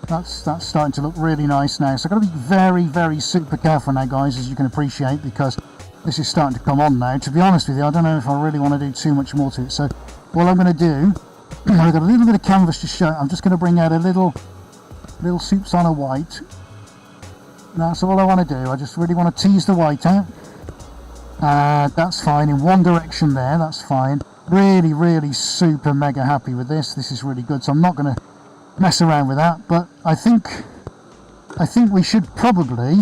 That's starting to look really nice now. So I've got to be very, very super careful now, guys, as you can appreciate, because this is starting to come on now. To be honest with you, I don't know if I really want to do too much more to it. So what I'm going to do, I've got a little bit of canvas to show. I'm just going to bring out a little soups on a white. That's all I want to do. I just really want to tease the white out. That's fine. In one direction there, that's fine. Really, really super mega happy with this. This is really good. So I'm not going to mess around with that, but I think we should probably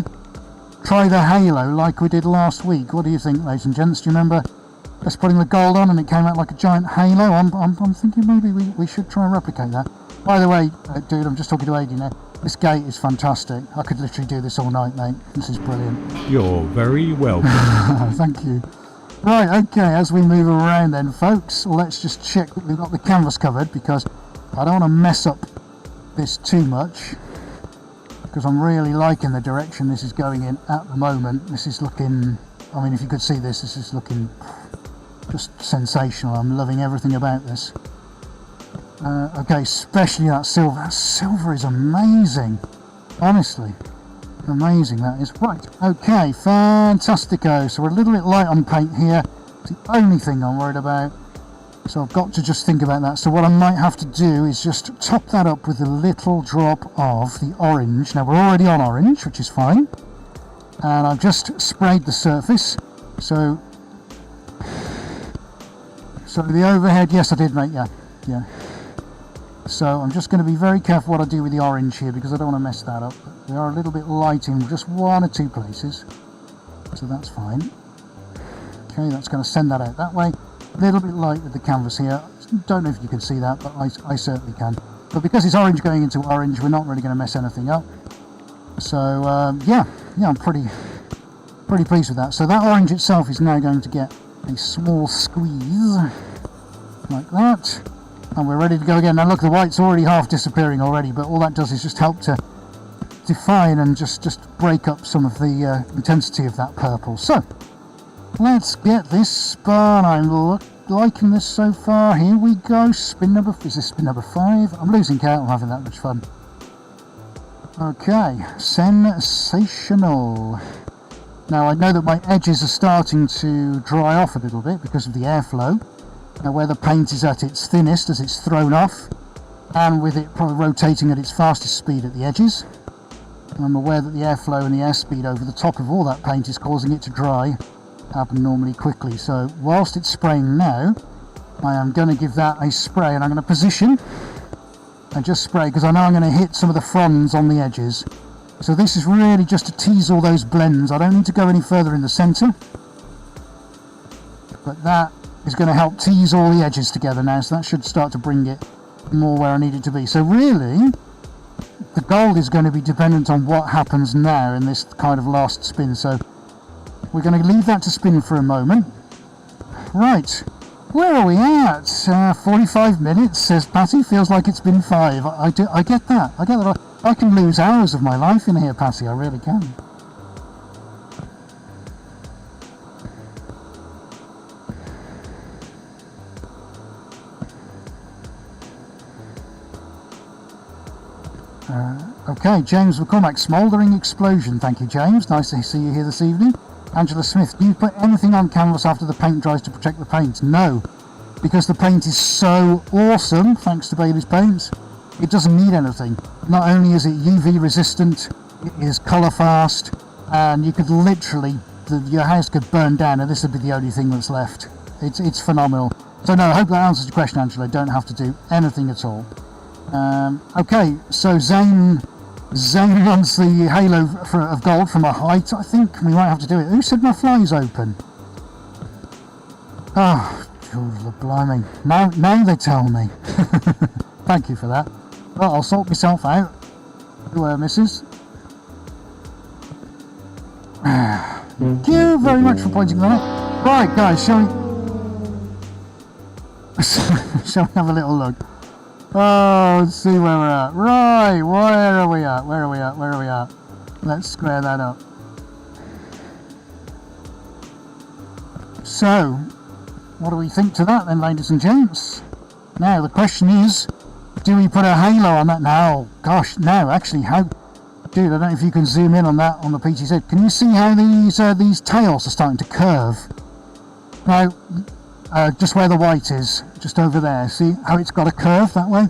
try the halo like we did last week. What do you think, ladies and gents? Do you remember us putting the gold on and it came out like a giant halo? I'm thinking maybe we should try and replicate that. By the way, dude, I'm just talking to AD now. This gate is fantastic. I could literally do this all night, mate. This is brilliant. You're very welcome. Thank you. Right, okay, as we move around then, folks, let's just check that we've got the canvas covered, because I don't want to mess up this too much, because I'm really liking the direction this is going in at the moment. This is looking, I mean, if you could see this is looking just sensational. I'm loving everything about this. Okay, especially that silver. That silver is amazing, honestly, amazing that is. Right, okay, fantastico. So we're a little bit light on paint here. It's the only thing I'm worried about. So I've got to just think about that. So what I might have to do is just top that up with a little drop of the orange. Now we're already on orange, which is fine. And I've just sprayed the surface. So the overhead, yes I did, mate, yeah. So I'm just going to be very careful what I do with the orange here, because I don't want to mess that up. We are a little bit light in just one or two places. So that's fine. Okay, that's going to send that out that way. A little bit light with the canvas here. Don't know if you can see that, but I certainly can. But because it's orange going into orange, we're not really going to mess anything up. So yeah, I'm pretty pleased with that. So that orange itself is now going to get a small squeeze like that, and we're ready to go again. Now look, the white's already half disappearing already, but all that does is just help to define and just break up some of the intensity of that purple. So let's get this spun. I'm liking this so far. Here we go. Is this spin number 5? I'm losing count. I'm having that much fun. Okay, sensational. Now I know that my edges are starting to dry off a little bit because of the airflow. Now where the paint is at its thinnest as it's thrown off, and with it probably rotating at its fastest speed at the edges. And I'm aware that the airflow and the airspeed over the top of all that paint is causing it to dry abnormally quickly. So whilst it's spraying now, I am going to give that a spray, and I'm going to position and just spray, because I know I'm going to hit some of the fronds on the edges. So this is really just to tease all those blends. I don't need to go any further in the centre, but that is going to help tease all the edges together now, so that should start to bring it more where I need it to be. So really, the gold is going to be dependent on what happens now in this kind of last spin. So we're going to leave that to spin for a moment. Right, where are we at? 45 minutes, says Patty. Feels like it's been 5. I get that. I get that. I can lose hours of my life in here, Patty. I really can. Okay, James McCormack, smouldering explosion. Thank you, James. Nice to see you here this evening. Angela Smith, do you put anything on canvas after the paint dries to protect the paint? No, because the paint is so awesome, thanks to Bailey's Paints. It doesn't need anything. Not only is it UV resistant, it is colour fast, and you could literally, your house could burn down and this would be the only thing that's left. It's phenomenal. So no, I hope that answers your question, Angela. Don't have to do anything at all. Okay, so Zane wants the halo of gold from a height. I think we might have to do it. Who said my fly's open? Oh, blimey. Now they tell me. Thank you for that. Well, I'll sort myself out. Missus. Thank you very much for pointing that out. Right, guys, shall we have a little look? Oh, let's see where we're at. Right, where are we at? Let's square that up. So, what do we think to that then, ladies and gents? Now, the question is, do we put a halo on that now? Gosh, no, actually, how... Dude, I don't know if you can zoom in on that on the PTZ. Can you see how these tails are starting to curve? Now, just where the white is, just over there. See how it's got a curve that way?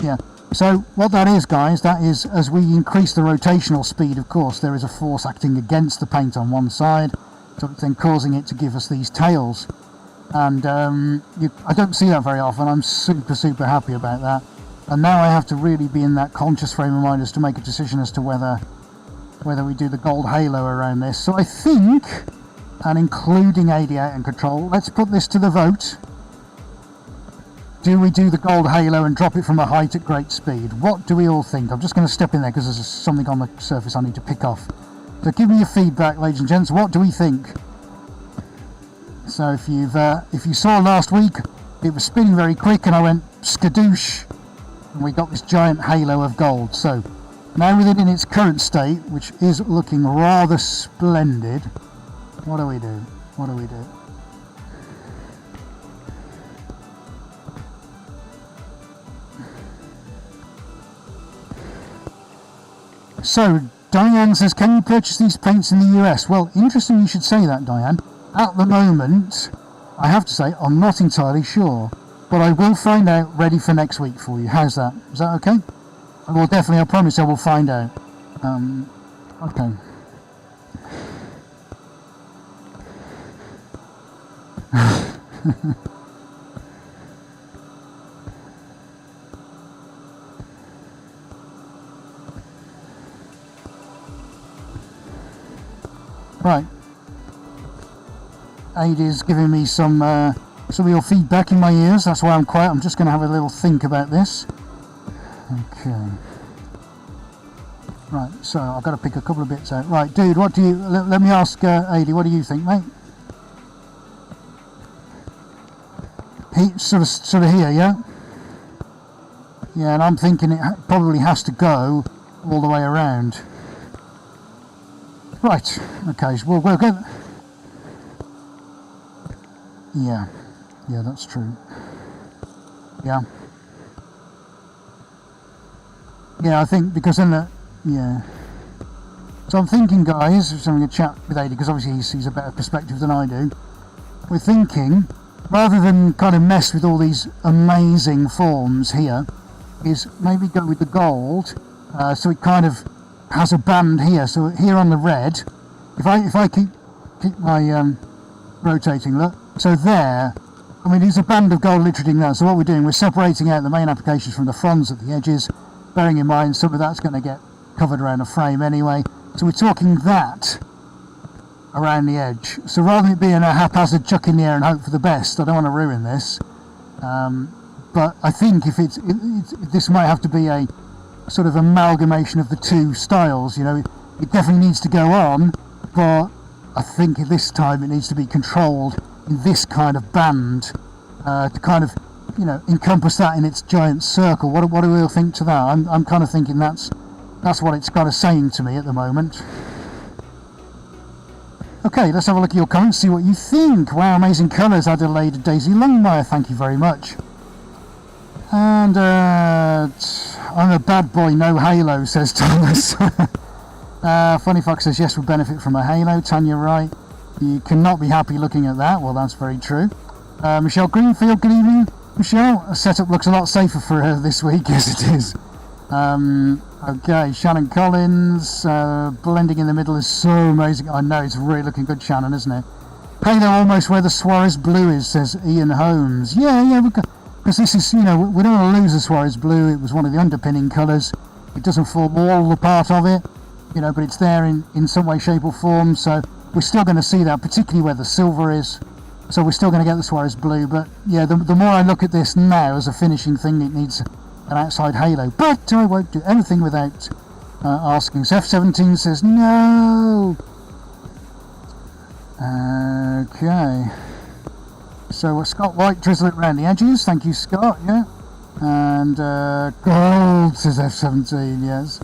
Yeah. So what that is, guys, that is as we increase the rotational speed, of course, there is a force acting against the paint on one side, so it's then causing it to give us these tails. And I don't see that very often. I'm super happy about that. And now I have to really be in that conscious frame of mind as to make a decision as to whether we do the gold halo around this. So I think, and including 88 and control, let's put this to the vote. Do we do the gold halo and drop it from a height at great speed? What do we all think? I'm just going to step in there because there's something on the surface I need to pick off. So give me your feedback, ladies and gents. What do we think? So if you saw last week, it was spinning very quick and I went skadoosh and we got this giant halo of gold. So now with it in its current state, which is looking rather splendid, what do we do? So Diane says, can you purchase these paints in the US? Well, interesting you should say that, Diane. At the moment, I have to say, I'm not entirely sure, but I will find out ready for next week for you. How's that? Is that okay? I will definitely, I promise I will find out. Okay. Right. Ada's giving me some real feedback in my ears. That's why I'm quiet. I'm just going to have a little think about this. Okay. Right, so I've got to pick a couple of bits out. Right, dude, what do you... Let me ask Ada, what do you think, mate? He sort of here, yeah? Yeah, and I'm thinking it probably has to go all the way around. Right, okay, so we'll get... Yeah, that's true. Yeah. Yeah, I think because in the... Yeah. So I'm thinking, guys, just having a chat with Ada, because obviously he sees a better perspective than I do. We're thinking rather than kind of mess with all these amazing forms here, is maybe go with the gold, so it kind of has a band here. So here on the red, if I keep my rotating, look, so there, I mean, there's a band of gold literally there. So what we're doing, we're separating out the main applications from the fronds at the edges, bearing in mind some of that's going to get covered around the frame anyway. So we're talking that around the edge. So rather than it being a haphazard chuck in the air and hope for the best, I don't want to ruin this. But I think if this might have to be a sort of amalgamation of the two styles. You know, it definitely needs to go on, but I think this time it needs to be controlled in this kind of band to kind of, you know, encompass that in its giant circle. What do we all think to that? I'm kind of thinking that's what it's kind of saying to me at the moment. Okay, let's have a look at your comments, see what you think. Wow, amazing colours, Adelaide Daisy Longmire, thank you very much. And I'm a bad boy, no halo, says Thomas. Funny Fox says yes, would benefit from a halo. Tanya Wright, you cannot be happy looking at that. Well, that's very true. Michelle Greenfield, good evening. Michelle, a setup looks a lot safer for her this week. Yes, it is. Okay, Shannon Collins, blending in the middle is so amazing. I know, it's really looking good, Shannon, isn't it? Halo almost where the Suarez blue is, says Ian Holmes. Yeah, because this is, you know, we don't want to lose the Suarez blue. It was one of the underpinning colours. It doesn't form all the part of it, you know, but it's there in some way, shape or form. So we're still going to see that, particularly where the silver is. So we're still going to get the Suarez blue. But yeah, the more I look at this now as a finishing thing, it needs an outside halo. But I won't do anything without asking. So F17 says no. Okay. So Scott White, drizzle it around the edges. Thank you, Scott. Yeah. And gold, says F17. Yes.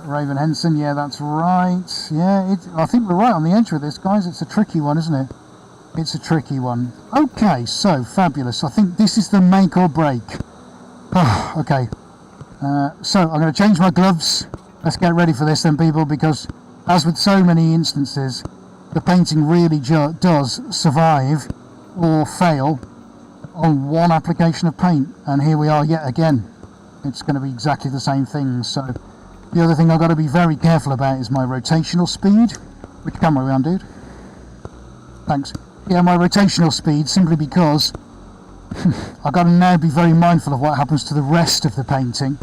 Raven Henson. Yeah, that's right. Yeah. I think we're right on the edge with this, guys. It's a tricky one, isn't it? It's a tricky one. Okay. So fabulous. I think this is the make or break. Okay. So I'm going to change my gloves. Let's get ready for this then, people, because as with so many instances, the painting really does survive or fail on one application of paint, and here we are yet again. It's going to be exactly the same thing. So the other thing I've got to be very careful about is my rotational speed. Which camera are we on, dude? Thanks. Yeah, my rotational speed, simply because I've got to now be very mindful of what happens to the rest of the painting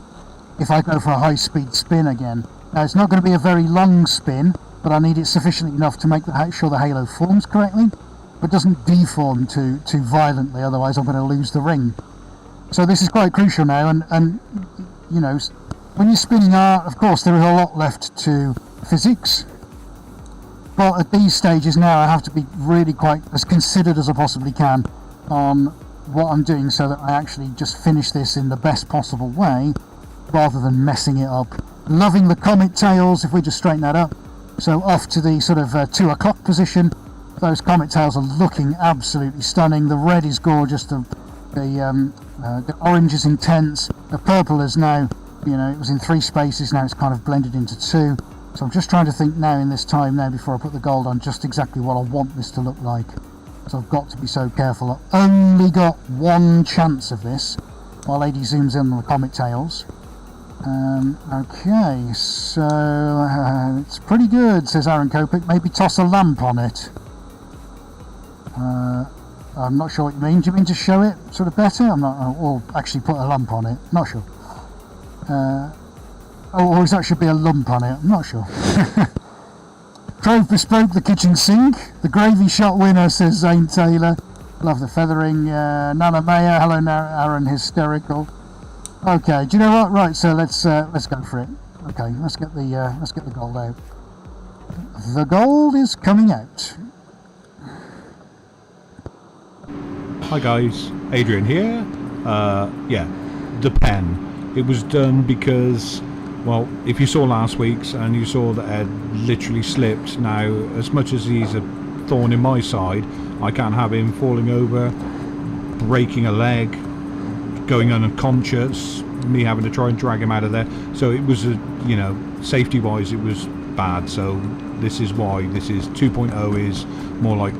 if I go for a high speed spin again. Now it's not going to be a very long spin, but I need it sufficiently enough to make sure the halo forms correctly, but doesn't deform too violently, otherwise I'm going to lose the ring. So this is quite crucial now, and you know, when you're spinning art, of course there is a lot left to physics, but at these stages now I have to be really quite as considered as I possibly can on what I'm doing, so that I actually just finish this in the best possible way rather than messing it up. Loving the comet tails, if we just straighten that up. So off to the sort of 2 o'clock position. Those comet tails are looking absolutely stunning. The red is gorgeous, the orange is intense, the purple is now, you know, it was in 3 spaces, now it's kind of blended into 2. So I'm just trying to think now in this time now before I put the gold on just exactly what I want this to look like. So I've got to be so careful. I've only got one chance of this while Lady zooms in on the comet tails. Okay, so it's pretty good, says Aaron Kopik. Maybe toss a lamp on it. I'm not sure what you mean. Do you mean to show it sort of better? I'm not, or actually put a lamp on it. Not sure. Or that should be a lump on it. I'm not sure. Trove Bespoke, the kitchen sink. The gravy shot winner, says Zane Taylor. Love the feathering. Nana Mayer, hello Aaron, hysterical. Okay, do you know what? Right, so let's go for it. Okay, let's get the gold out. The gold is coming out. Hi guys, Adrian here. Yeah, the pen. It was done because, well, if you saw last week's and you saw that Ed literally slipped, now as much as he's a thorn in my side, I can't have him falling over, breaking a leg, going unconscious, me having to try and drag him out of there. So it was, you know, safety wise it was bad. So this is why this is 2.0 is more like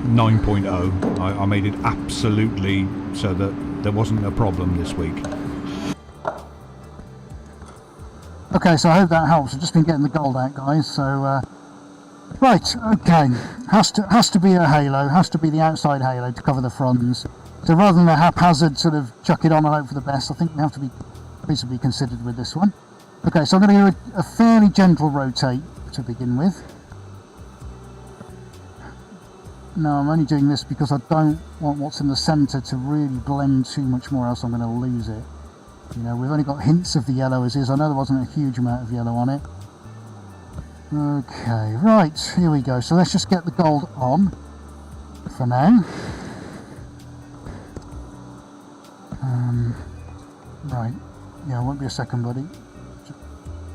9.0. I made it absolutely so that there wasn't a problem this week. Okay, so I hope that helps. I've just been getting the gold out, guys. So, right, okay. Has to be a halo. Has to be the outside halo to cover the fronds. So rather than a haphazard sort of chuck it on and hope for the best, I think we have to be reasonably considered with this one. Okay, so I'm going to do a fairly gentle rotate to begin with. No, I'm only doing this because I don't want what's in the centre to really blend too much more, else I'm going to lose it. You know, we've only got hints of the yellow as is. I know there wasn't a huge amount of yellow on it. Okay, right, here we go. So let's just get the gold on for now. Right, yeah, it won't be a second, buddy.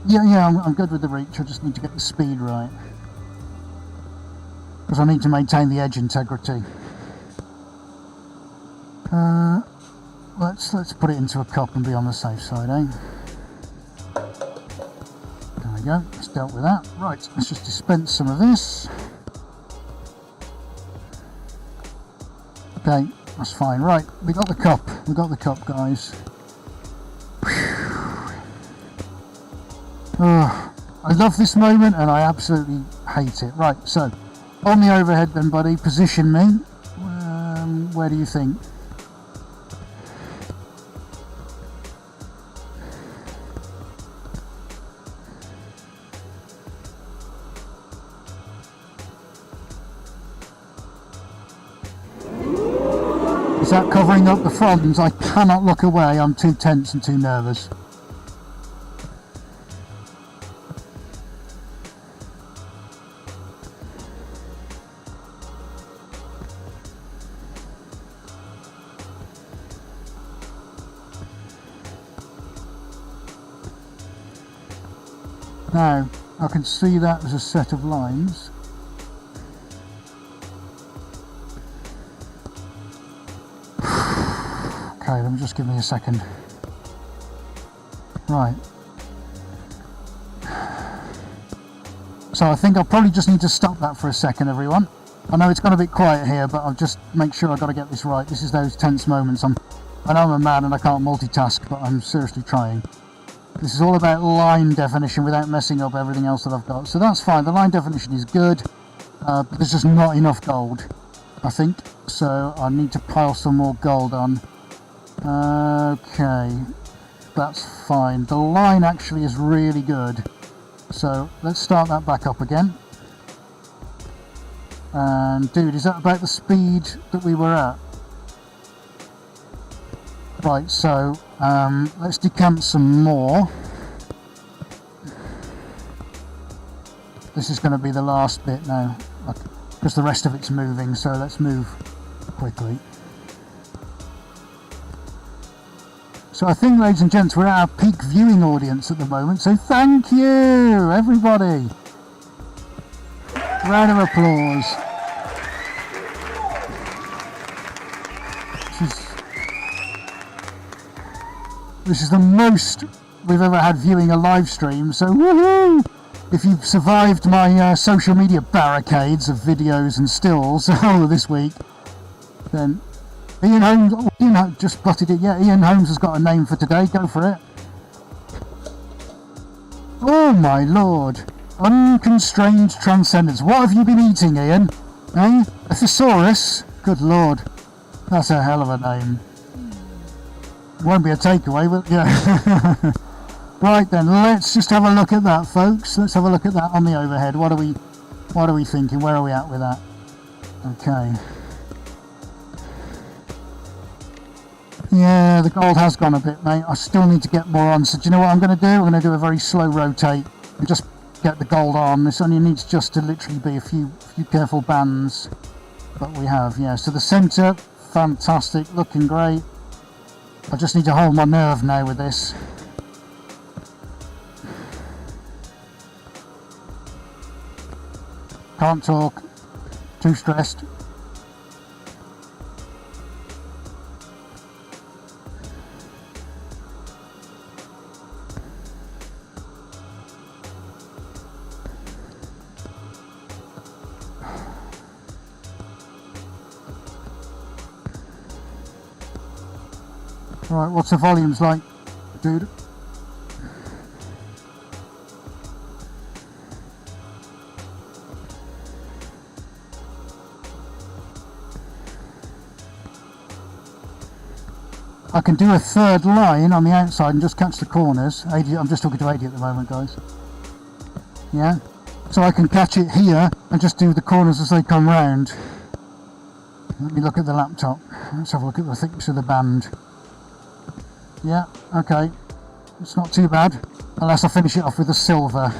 Yeah, I'm good with the reach. I just need to get the speed right, because I need to maintain the edge integrity. Let's put it into a cup and be on the safe side, eh? There we go. Let's dealt with that. Right, let's just dispense some of this. Okay, that's fine. Right, we got the cup. We got the cup, guys. Oh, I love this moment and I absolutely hate it. Right, so on the overhead then, buddy, position me. Where do you think? Is that covering up the fronds? I cannot look away. I'm too tense and too nervous. Now, I can see that as a set of lines. Okay, let me just give me a second. Right. So I think I'll probably just need to stop that for a second, everyone. I know it's got a bit quiet here, but I'll just make sure I've got to get this right. This is those tense moments. I know I'm a man and I can't multitask, but I'm seriously trying. This is all about line definition without messing up everything else that I've got. So that's fine. The line definition is good, but there's just not enough gold, I think. So I need to pile some more gold on. Okay, that's fine. The line actually is really good. So let's start that back up again. And dude, is that about the speed that we were at? Right, so let's decant some more. This is going to be the last bit now, because the rest of it's moving, so let's move quickly. So I think, ladies and gents, we're at our peak viewing audience at the moment, so thank you, everybody. Round of applause. This is the most we've ever had viewing a live stream, so woohoo! If you've survived my social media barricades of videos and stills this week, then Ian Holmes just butted it. Yeah, Ian Holmes has got a name for today. Go for it. Oh my lord. Unconstrained transcendence. What have you been eating, Ian? Eh? A thesaurus? Good lord. That's a hell of a name. Won't be a takeaway, but yeah. Right then, let's just have a look at that, folks. Let's have a look at that on the overhead. What are we thinking? Where are we at with that? Okay. Yeah, the gold has gone a bit, mate. I still need to get more on. So do you know what I'm going to do? I'm going to do a very slow rotate and just get the gold on. This only needs just to literally be a few careful bands. But we have, yeah. So the centre, fantastic, looking great. I just need to hold my nerve now with this. Can't talk. Too stressed. Right, what's the volumes like, dude? I can do a third line on the outside and just catch the corners. I'm just talking to AD at the moment, guys. Yeah? So I can catch it here and just do the corners as they come round. Let me look at the laptop. Let's have a look at the thickness of the band. Yeah, okay. It's not too bad. Unless I finish it off with the silver.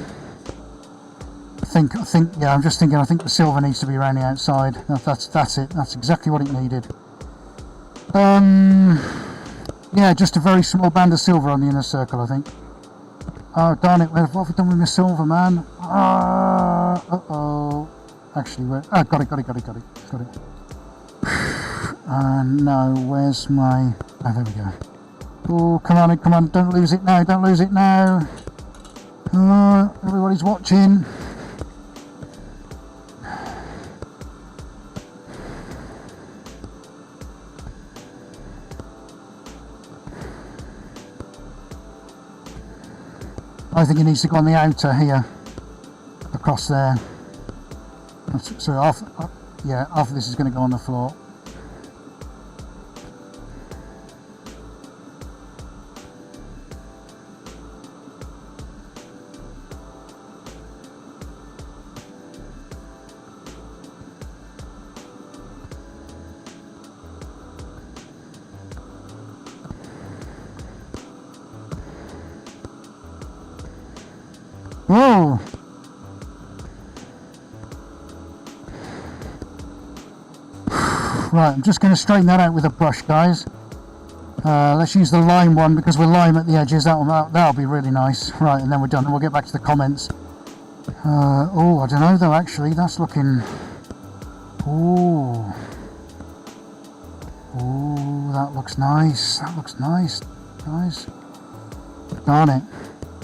Yeah, I'm just thinking, I think the silver needs to be around the outside. That's it. That's exactly what it needed. Yeah, just a very small band of silver on the inner circle, I think. Oh, darn it. What have we done with my silver, man? Uh-oh. Actually, got it. No, where's my... Oh, there we go. Oh, come on, don't lose it now. Oh, everybody's watching. I think it needs to go on the outer here, across there. So after this is going to go on the floor. Whoa! Right, I'm just going to straighten that out with a brush, guys. Let's use the lime one because we're lime at the edges. That'll be really nice. Right, and then we're done. And we'll get back to the comments. Oh, I don't know though. Actually, that's looking. Oh, that looks nice. Guys. Darn it.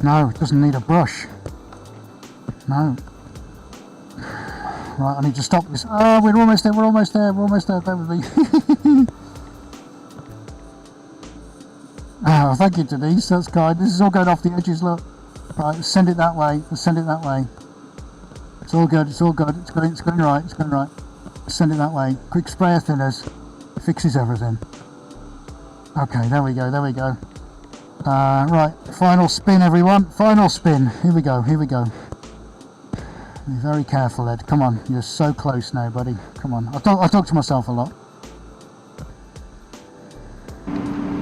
No, it doesn't need a brush. No. Right, I need to stop this. Oh, we're almost there. That would be. Oh, thank you, Denise. That's kind. This is all going off the edges. Look. Right, let's send it that way. It's all good. It's going right. Let's send it that way. Quick spray of thinners. Fixes everything. Okay, there we go. Right, final spin, everyone. Final spin. Here we go. Be very careful, Ed. Come on, you're so close now, buddy. Come on. I talk to myself a lot.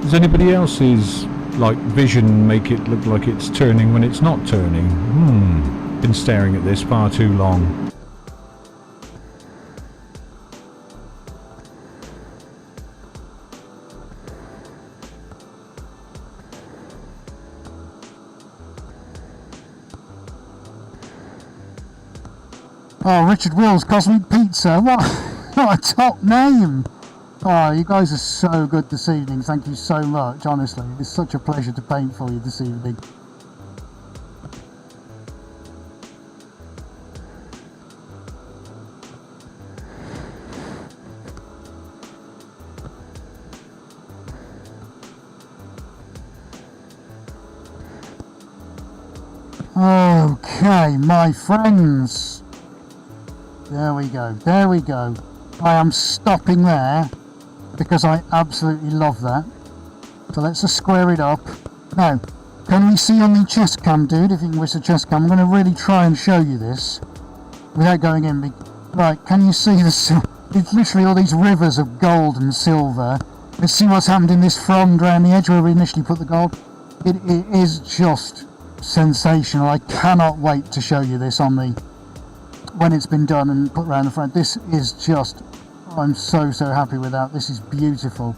Does anybody else's vision make it look like it's turning when it's not turning? Been staring at this far too long. Oh, Richard Wills, Cosmic Pizza. What a top name. Oh, you guys are so good this evening. Thank you so much, honestly. It's such a pleasure to paint for you this evening. Okay, my friends. There we go. I am stopping there because I absolutely love that. So let's just square it up. Now, can we see on the chest cam, dude? If you can wish the chest cam, I'm going to really try and show you this without going in. Right, can you see this? It's literally all these rivers of gold and silver. Let's see what's happened in this frond around the edge where we initially put the gold. It is just sensational. I cannot wait to show you this when it's been done and put around the front. This is just, I'm so happy with that. This is beautiful.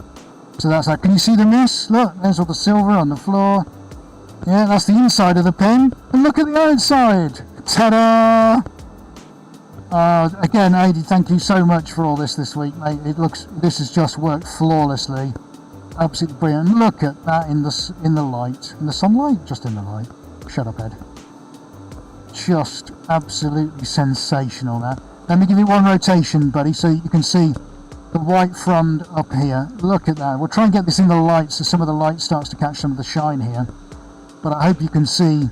So that's that. Can you see the mist? Look, there's all the silver on the floor. Yeah, that's the inside of the pen. And look at the outside. Ta-da! Again, Adi, thank you so much for all this week, mate. This has just worked flawlessly. Absolutely brilliant. And look at that in the light. In the sunlight? Just in the light. Shut up, Ed. Just absolutely sensational, that. Let me give it one rotation, buddy, so you can see the white frond up here. Look at that. We'll try and get this in the light so some of the light starts to catch some of the shine here. But I hope you can see,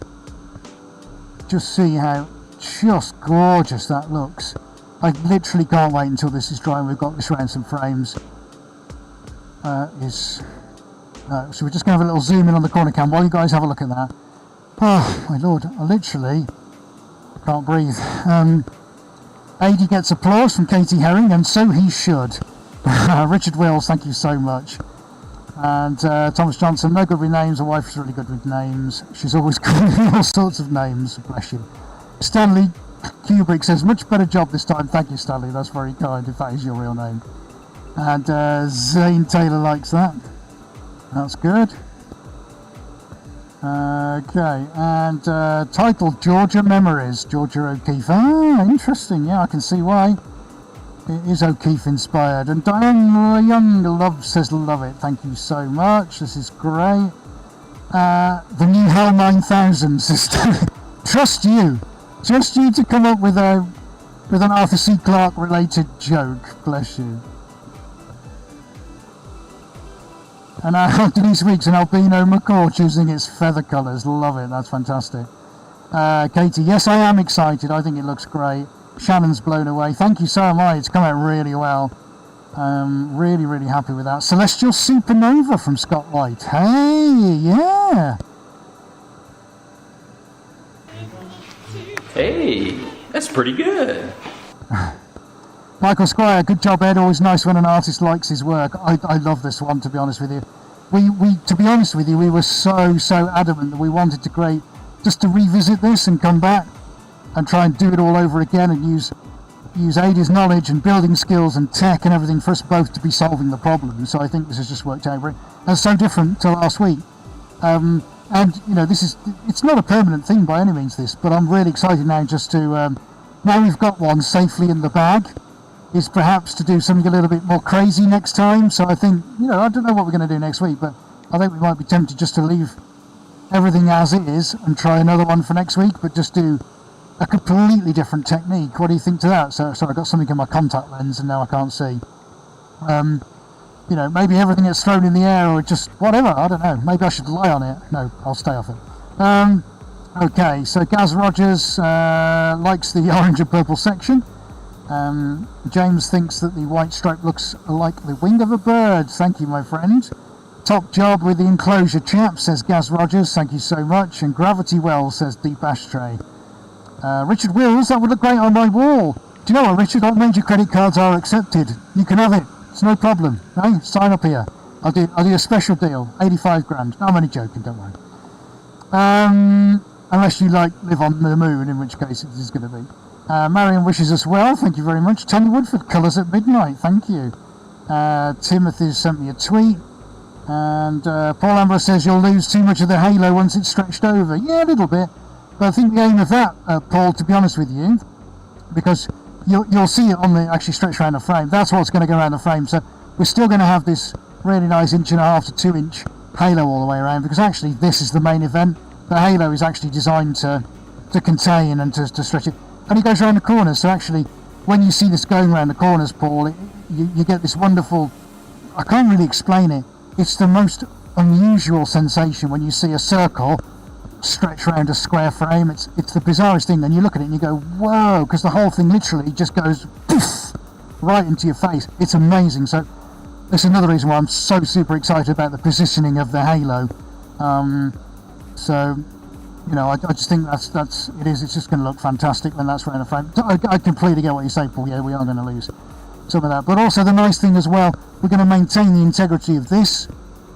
just see how just gorgeous that looks. I literally can't wait until this is dry and we've got this around some frames. So we're just going to have a little zoom in on the corner cam while you guys have a look at that. Oh my lord, I literally can't breathe. AD gets applause from Katie Herring, and so he should. Richard Wills, thank you so much. And Thomas Johnson, no good with names. My wife is really good with names. She's always calling me all sorts of names. Bless you. Stanley Kubrick says, much better job this time. Thank you, Stanley. That's very kind, if that is your real name. And Zane Taylor likes that. That's good. Okay, and titled Georgia Memories, Georgia O'Keeffe. Ah, interesting. Yeah, I can see why. It is O'Keeffe inspired. And Diane Young Love says, love it. Thank you so much. This is great. The new Hell 9000 system. Trust you to come up with an Arthur C. Clarke related joke. Bless you. And Denise Weeks, an albino macaw choosing its feather colours. Love it. That's fantastic. Katie, yes, I am excited. I think it looks great. Shannon's blown away. Thank you, so am I. It's come out really well. Really, really happy with that. Celestial Supernova from Scott White. Hey, yeah. Hey, that's pretty good. Michael Squire, good job, Ed. Always nice when an artist likes his work. I love this one, to be honest with you. To be honest with you, we were so adamant that we wanted to just to revisit this and come back and try and do it all over again and use Ada's knowledge and building skills and tech and everything for us both to be solving the problem. So I think this has just worked out very. That's so different to last week. And you know, it's not a permanent thing by any means, this, but I'm really excited now just to now we've got one safely in the bag, is perhaps to do something a little bit more crazy next time. So I think, you know, I don't know what we're going to do next week, but I think we might be tempted just to leave everything as it is and try another one for next week, but just do a completely different technique. What do you think to that? So I got something in my contact lens and now I can't see. You know, maybe everything gets thrown in the air or just whatever, I don't know. Maybe I should lie on it. No, I'll stay off it. Okay, so Gaz Rogers likes the orange and purple section. James thinks that the white stripe looks like the wing of a bird. Thank you, my friend. Top job with the enclosure, chap, says Gaz Rogers. Thank you so much. And Gravity Well, says Deep Ashtray. Richard Wills, that would look great on my wall. Do you know what, Richard? All major credit cards are accepted. You can have it. It's no problem. Hey, sign up here. I'll do a special deal. 85 grand. No, I'm only joking, don't worry. Unless you live on the moon, in which case it is going to be. Marion wishes us well, thank you very much. Tony Woodford, Colours at Midnight, thank you. Timothy sent me a tweet. And Paul Ambrose says you'll lose too much of the halo once it's stretched over. Yeah, a little bit. But I think the aim of that, Paul, to be honest with you, because you'll see it on the actually stretched around the frame. That's what's going to go around the frame. So we're still going to have this really nice 1.5 to 2 inch halo all the way around, because actually this is the main event. The halo is actually designed to contain and to stretch it. And it goes around the corners, so actually when you see this going around the corners, Paul, you get this wonderful, I can't really explain it, it's the most unusual sensation when you see a circle stretch around a square frame. It's the bizarrest thing, and you look at it and you go, whoa, because the whole thing literally just goes poof, right into your face. It's amazing. So that's another reason why I'm so super excited about the positioning of the halo. So you know, I just think it's just going to look fantastic when that's around the frame. I completely get what you say, Paul. Yeah, we are going to lose some of that. But also the nice thing as well, we're going to maintain the integrity of this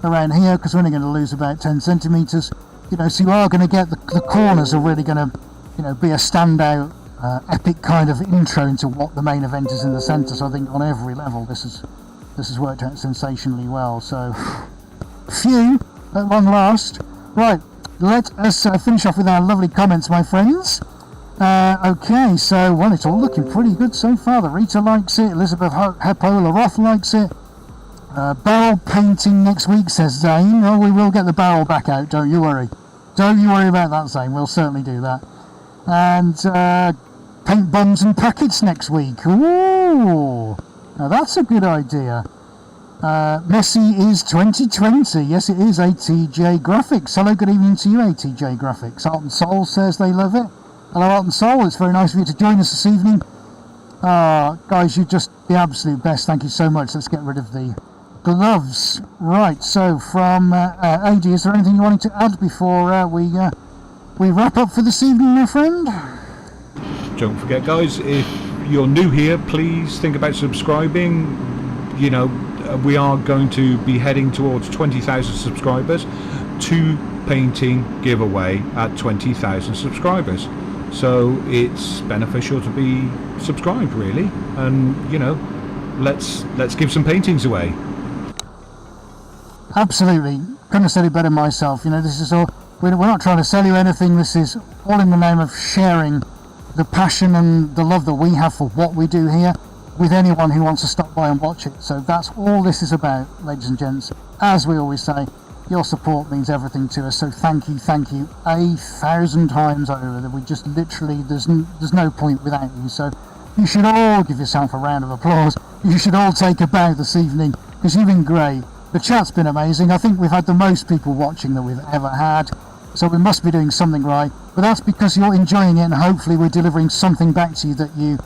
around here, because we're only going to lose about 10 centimetres. You know, so you are going to get the corners are really going to, you know, be a standout, epic kind of intro into what the main event is in the centre. So I think on every level this has worked out sensationally well. So, phew, at long last. Right. Let us finish off with our lovely comments, my friends. Okay, so, well, it's all looking pretty good so far. The Rita likes it. Elizabeth Hepola Roth likes it. Barrel painting next week, says Zane. Oh, we will get the barrel back out, don't you worry. Don't you worry about that, Zane. We'll certainly do that. And paint buns and packets next week. Ooh, Now that's a good idea. Messi is 2020. Yes, it is. ATJ Graphics. Hello, good evening to you, ATJ Graphics. Art and Soul says they love it. Hello, Art and Soul. It's very nice of you to join us this evening. Guys, you're just the absolute best. Thank you so much. Let's get rid of the gloves. Right, so from AD, is there anything you wanted to add before we wrap up for this evening, my friend? Don't forget, guys, if you're new here, please think about subscribing. You know, we are going to be heading towards 20,000 subscribers. 2 painting giveaway at 20,000 subscribers. So it's beneficial to be subscribed, really, and you know, let's give some paintings away. Absolutely, couldn't have said it better myself. You know, this is all, we're not trying to sell you anything. This is all in the name of sharing the passion and the love that we have for what we do here with anyone who wants to stop by and watch it. So that's all this is about, ladies and gents. As we always say, your support means everything to us, so thank you 1,000 times over. That we just literally, there's no point without you. So you should all give yourself a round of applause. You should all take a bow this evening, because you've been great. The chat's been amazing. I think we've had the most people watching that we've ever had, so we must be doing something right. But that's because you're enjoying it, and hopefully we're delivering something back to you that you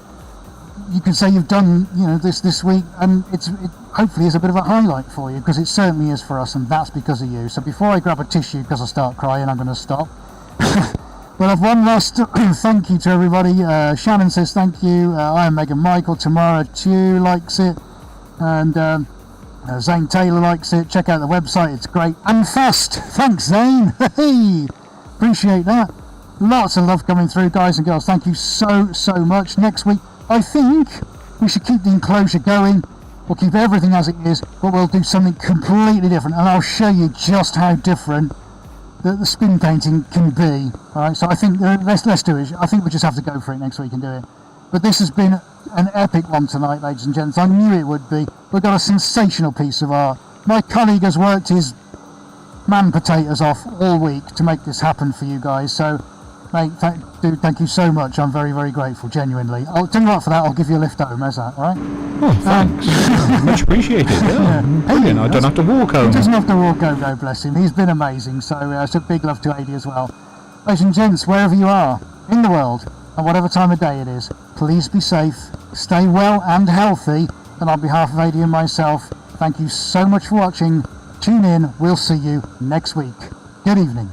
can say you've done, you know, this week, and it hopefully is a bit of a highlight for you, because it certainly is for us, and that's because of you. So before I grab a tissue because I start crying, I'm going to stop. Well, I've one last thank you to everybody. Shannon says thank you. I am Megan Michael. Tamara Chu likes it, and Zane Taylor likes it. Check out the website, it's great and fast. Thanks, Zane. Hey, appreciate that. Lots of love coming through, guys and girls. Thank you so much. Next week, I think we should keep the enclosure going. We'll keep everything as it is, but we'll do something completely different, and I'll show you just how different the spin painting can be. Alright, so I think let's do it. I think we just have to go for it next week and do it. But this has been an epic one tonight, ladies and gents. I knew it would be. We've got a sensational piece of art. My colleague has worked his man potatoes off all week to make this happen for you guys, so mate, dude, thank you so much. I'm very grateful, genuinely. I'll tell you what, for that, I'll give you a lift home. How's that, alright? Oh, thanks. Much appreciated. Yeah. Brilliant. I don't have to walk home. He doesn't have to walk home, God bless him. He's been amazing, so big love to AD as well. Ladies and gents, wherever you are in the world, and whatever time of day it is, please be safe, stay well and healthy, and on behalf of AD and myself, thank you so much for watching. Tune in, we'll see you next week. Good evening.